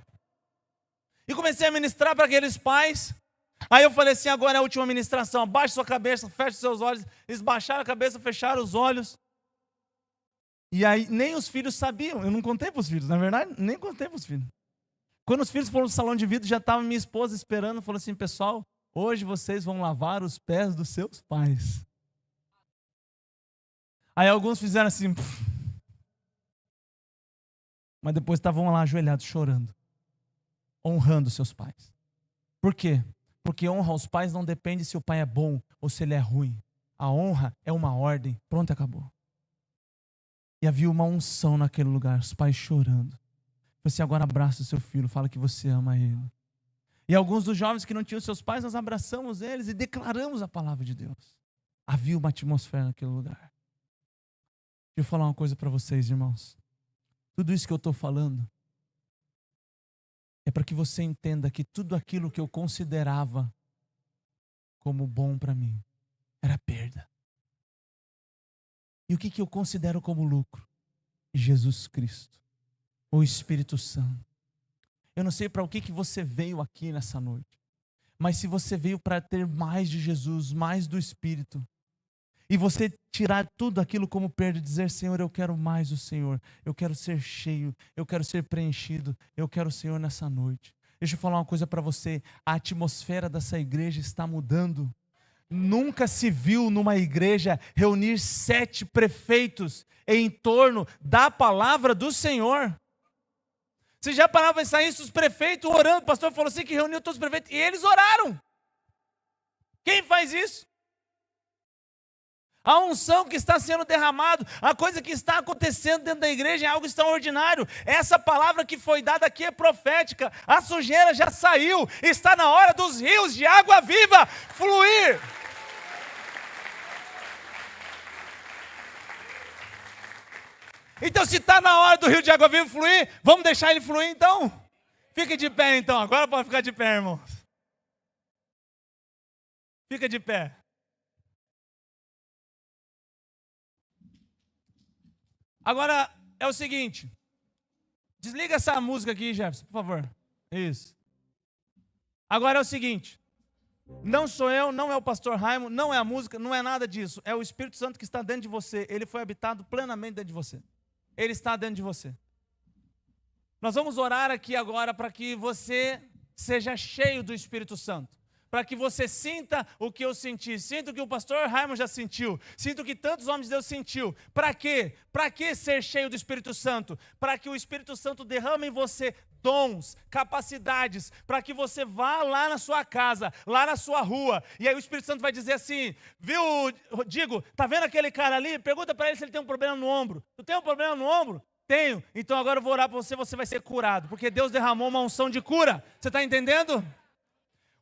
E comecei a ministrar para aqueles pais. Aí eu falei assim, agora é a última ministração, abaixe sua cabeça, feche seus olhos. Eles baixaram a cabeça, fecharam os olhos. E aí nem os filhos sabiam, eu não contei para os filhos, na verdade, nem contei para os filhos. Quando os filhos foram no salão de vidro, já estava minha esposa esperando, falou assim, pessoal, hoje vocês vão lavar os pés dos seus pais. Aí alguns fizeram assim, mas depois estavam lá ajoelhados, chorando, honrando seus pais. Por quê? Porque honra aos pais não depende se o pai é bom ou se ele é ruim. A honra é uma ordem, pronto, acabou. E havia uma unção naquele lugar, os pais chorando. Você agora abraça o seu filho, fala que você ama ele. E alguns dos jovens que não tinham seus pais, nós abraçamos eles e declaramos a palavra de Deus. Havia uma atmosfera naquele lugar. Deixa eu falar uma coisa para vocês, irmãos. Tudo isso que eu estou falando é para que você entenda que tudo aquilo que eu considerava como bom para mim era perda. E o que eu considero como lucro? Jesus Cristo, o Espírito Santo. Eu não sei para o que você veio aqui nessa noite, mas se você veio para ter mais de Jesus, mais do Espírito, e você tirar tudo aquilo como perda e dizer, Senhor, eu quero mais do Senhor, eu quero ser cheio, eu quero ser preenchido, eu quero o Senhor nessa noite. Deixa eu falar uma coisa para você, a atmosfera dessa igreja está mudando. Nunca se viu numa igreja reunir 7 prefeitos em torno da palavra do Senhor. Você já parava para pensar isso? Os prefeitos orando, o pastor falou assim que reuniu todos os prefeitos e eles oraram. Quem faz isso? A unção que está sendo derramada, a coisa que está acontecendo dentro da igreja é algo extraordinário. Essa palavra que foi dada aqui é profética. A sujeira já saiu, está na hora dos rios de água viva fluir. Então, se está na hora do rio de água viva fluir, vamos deixar ele fluir então? Fique de pé então, agora pode ficar de pé, irmãos. Fica de pé. Agora é o seguinte, desliga essa música aqui, Jefferson, por favor. Isso. Agora é o seguinte, não sou eu, não é o pastor Raimundo, não é a música, não é nada disso. É o Espírito Santo que está dentro de você. Ele foi habitado plenamente dentro de você. Ele está dentro de você. Nós vamos orar aqui agora para que você seja cheio do Espírito Santo. Para que você sinta o que eu senti. Sinta o que o pastor Raimundo já sentiu. Sinta o que tantos homens de Deus sentiu. Para quê? Para que ser cheio do Espírito Santo? Para que o Espírito Santo derrame em você dons, capacidades, para que você vá lá na sua casa, lá na sua rua, e aí o Espírito Santo vai dizer assim, viu, Digo, tá vendo aquele cara ali? Pergunta para ele se ele tem um problema no ombro. Tu tem um problema no ombro? Tenho. Então agora eu vou orar para você, você vai ser curado, porque Deus derramou uma unção de cura. Você está entendendo?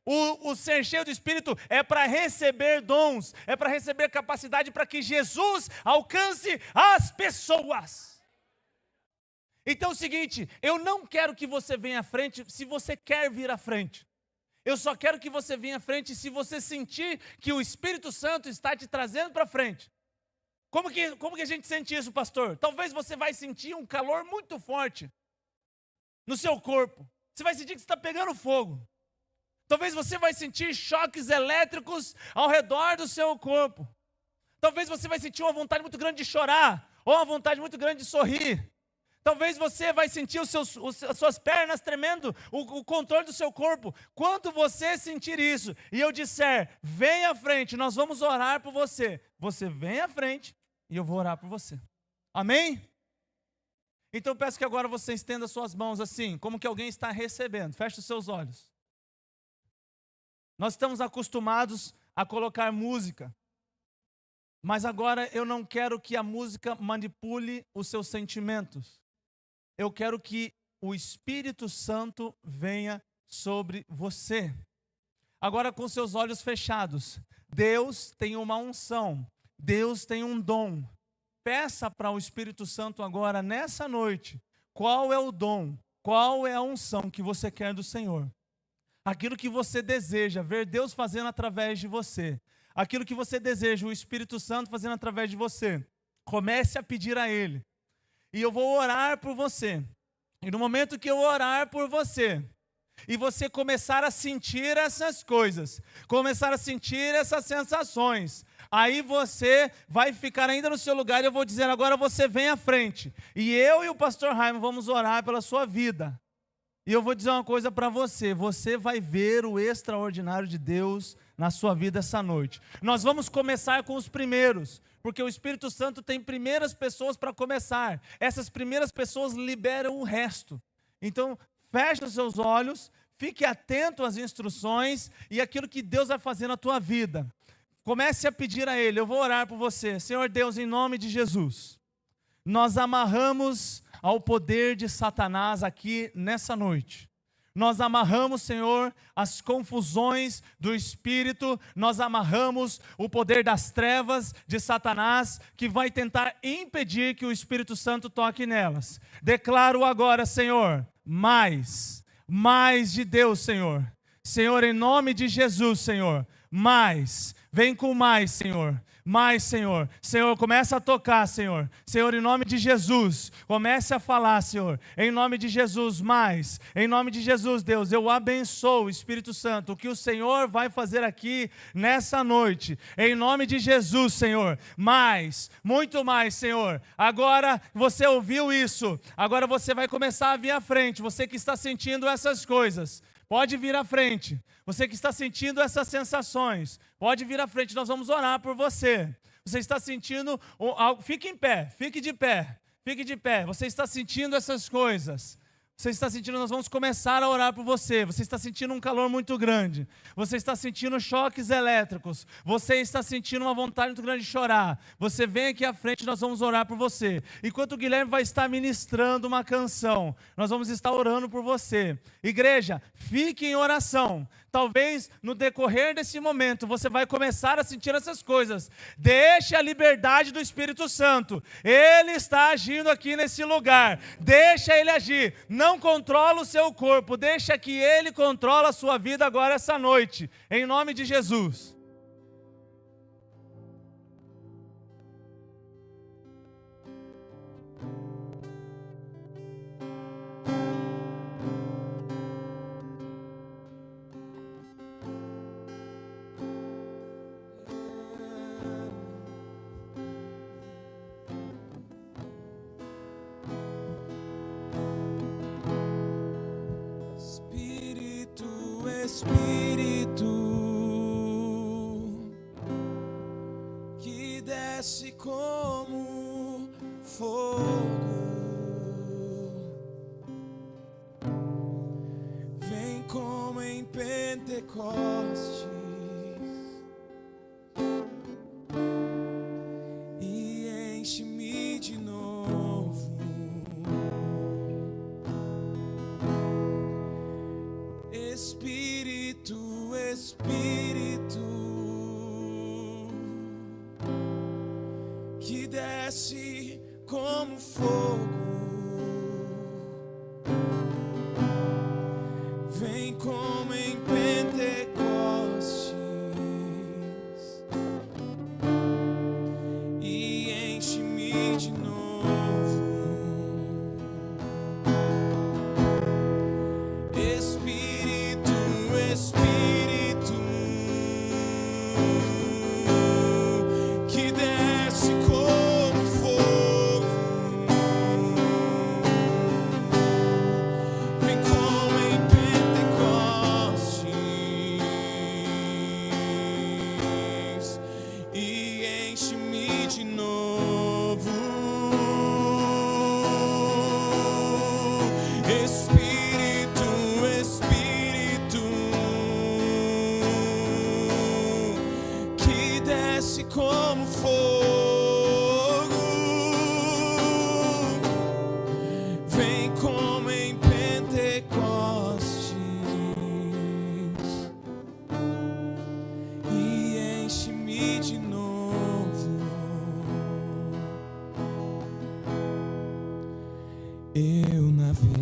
O ser cheio do Espírito é para receber dons, é para receber capacidade para que Jesus alcance as pessoas. Então é o seguinte, eu não quero que você venha à frente se você quer vir à frente. Eu só quero que você venha à frente se você sentir que o Espírito Santo está te trazendo para frente. Como que a gente sente isso, pastor? Talvez você vai sentir um calor muito forte no seu corpo. Você vai sentir que você está pegando fogo. Talvez você vai sentir choques elétricos ao redor do seu corpo. Talvez você vai sentir uma vontade muito grande de chorar, ou uma vontade muito grande de sorrir. Talvez você vai sentir as suas pernas tremendo, o controle do seu corpo. Quando você sentir isso, e eu disser, vem à frente, nós vamos orar por você. Você vem à frente, e eu vou orar por você. Amém? Então eu peço que agora você estenda suas mãos assim, como que alguém está recebendo. Feche os seus olhos. Nós estamos acostumados a colocar música Mas agora eu não quero que a música manipule os seus sentimentos. Eu quero que o Espírito Santo venha sobre você. Agora com seus olhos fechados. Deus tem uma unção. Deus tem um dom. Peça para o Espírito Santo agora, nessa noite, qual é o dom, qual é a unção que você quer do Senhor. Aquilo que você deseja ver Deus fazendo através de você. Aquilo que você deseja, o Espírito Santo fazendo através de você. Comece a pedir a Ele. E eu vou orar por você. E no momento que eu orar por você, e você começar a sentir essas coisas, começar a sentir essas sensações, aí você vai ficar ainda no seu lugar e eu vou dizer agora você vem à frente. E eu e o pastor Raimundo vamos orar pela sua vida. E eu vou dizer uma coisa para você, você vai ver o extraordinário de Deus na sua vida essa noite. Nós vamos começar com os primeiros, porque o Espírito Santo tem primeiras pessoas para começar. Essas primeiras pessoas liberam o resto. Então, feche os seus olhos, fique atento às instruções e aquilo que Deus vai fazer na tua vida. Comece a pedir a Ele, eu vou orar por você. Senhor Deus, em nome de Jesus, nós amarramos ao poder de Satanás aqui nessa noite. Nós amarramos, Senhor, as confusões do Espírito, nós amarramos o poder das trevas de Satanás, que vai tentar impedir que o Espírito Santo toque nelas. Declaro agora, Senhor, mais de Deus, Senhor. Senhor, em nome de Jesus, Senhor, vem com mais, Senhor. Mais, Senhor. Senhor, começa a tocar, Senhor. Senhor, em nome de Jesus, comece a falar, Senhor. Em nome de Jesus, mais. Em nome de Jesus, Deus, eu abençoo, Espírito Santo, o que o Senhor vai fazer aqui nessa noite. Em nome de Jesus, Senhor. Mais, muito mais, Senhor. Agora você ouviu isso. Agora você vai começar a vir à frente. Você que está sentindo essas coisas, pode vir à frente. Você que está sentindo essas sensações, pode vir à frente. Nós vamos orar por você. Você está sentindo algo? Fique em pé, fique de pé, fique de pé. Você está sentindo essas coisas? Você está sentindo, nós vamos começar a orar por você. Você está sentindo um calor muito grande. Você está sentindo choques elétricos. Você está sentindo uma vontade muito grande de chorar. Você vem aqui à frente, nós vamos orar por você. Enquanto o Guilherme vai estar ministrando uma canção, nós vamos estar orando por você. Igreja, fique em oração. Talvez no decorrer desse momento você vai começar a sentir essas coisas. Deixe a liberdade do Espírito Santo. Ele está agindo aqui nesse lugar. Deixa Ele agir. Não controla o seu corpo. Deixa que Ele controle a sua vida agora essa noite. Em nome de Jesus. Espírito que desce como fogo, vem como em Pentecostes e enche-me de novo. Espírito, que desce como fogo, vem como em Pentecostes e enche-me de novo. Espírito que desce como fogo, vem como em Pentecostes e enche-me de novo. Como fogo.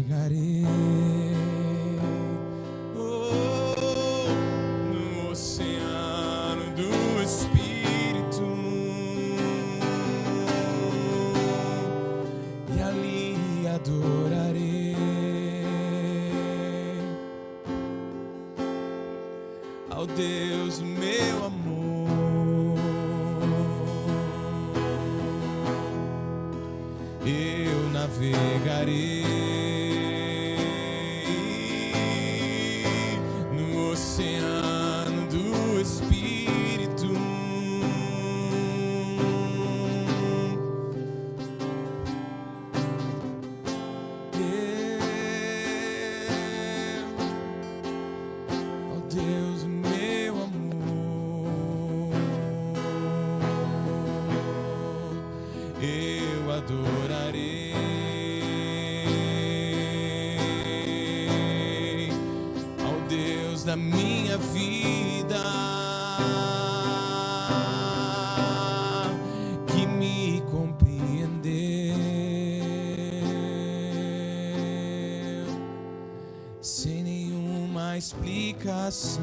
navegarei no oceano do Espírito, e ali adorarei ao Deus do meu amor. Eu navegarei no oceano do Espírito, ao Deus do meu amor. Eu adorarei ao Deus da minha vida, que me compreendeu sem nenhuma explicação.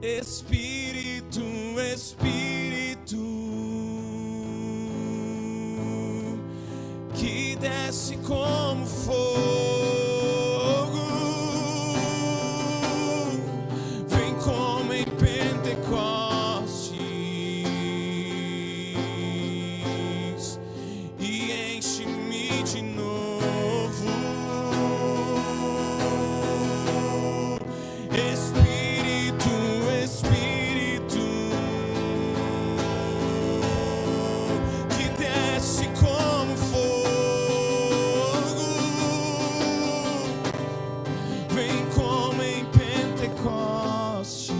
Espírito, Espírito, que desce como fogo, vem como em Pentecostes e enche-me de novo. Espírito, Espírito, que desce como fogo, vem como em Pentecostes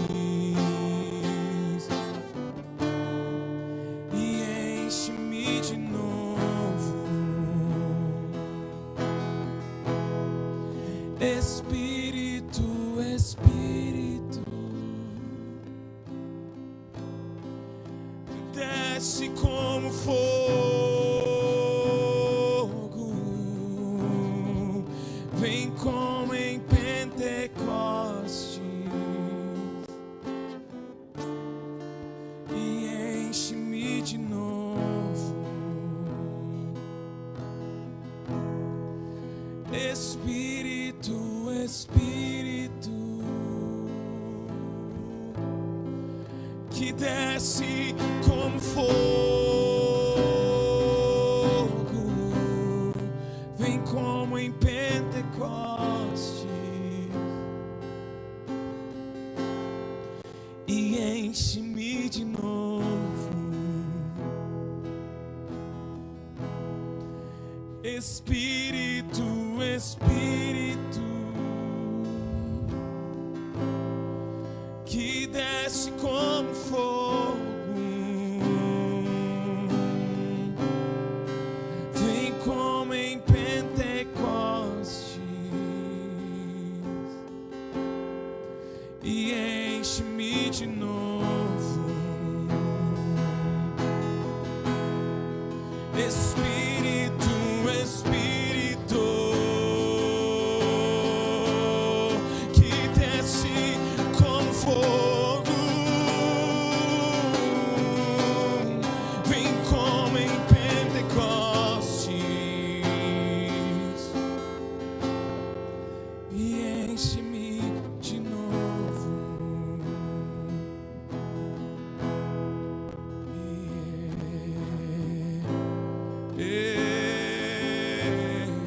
e enche-me de novo. Espírito, Espírito, desce como fogo, vem como em Pentecostes e enche-me de novo. Espírito, Espírito, que desce como fogo, vem como em Pentecostes e enche-me de novo. Espírito, Espírito, que desce como fogo, vem como em Pentecostes e enche-me de novo. Espírito, Espírito, que desce como fogo, vem como em Pentecostes e enche-me de novo.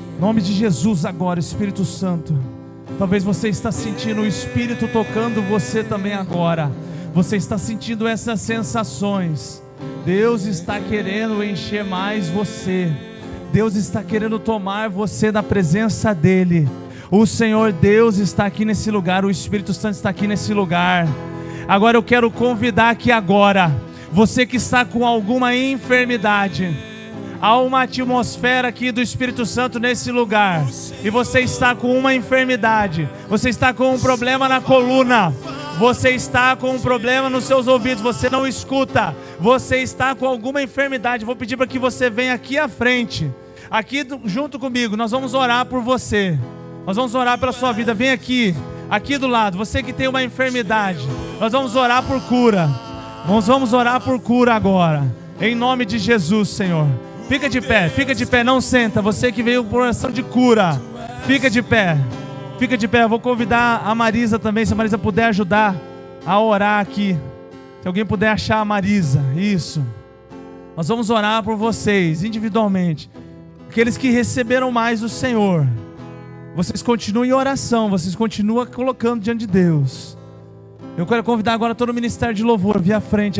Em nome de Jesus agora, Espírito Santo. Talvez você está sentindo o Espírito tocando você também agora. Você está sentindo essas sensações. Deus está querendo encher mais você. Deus está querendo tomar você da presença dEle. O Senhor Deus está aqui nesse lugar. O Espírito Santo está aqui nesse lugar. Agora eu quero convidar aqui agora, você que está com alguma enfermidade. Há uma atmosfera aqui do Espírito Santo nesse lugar. E você está com uma enfermidade. Você está com um problema na coluna. Você está com um problema nos seus ouvidos, você não escuta. Você está com alguma enfermidade. Vou pedir para que você venha aqui à frente. Aqui junto comigo, nós vamos orar por você. Nós vamos orar pela sua vida. Vem aqui, aqui do lado. Você que tem uma enfermidade, nós vamos orar por cura. Nós vamos orar por cura agora. Em nome de Jesus, Senhor. Fica de pé, não senta. Você que veio por oração de cura, fica de pé. Fica de pé, eu vou convidar a Marisa também, se a Marisa puder ajudar a orar aqui. Se alguém puder achar a Marisa, isso. Nós vamos orar por vocês, individualmente. Aqueles que receberam mais do Senhor. Vocês continuem em oração, vocês continuam colocando diante de Deus. Eu quero convidar agora todo o ministério de louvor, vir à frente.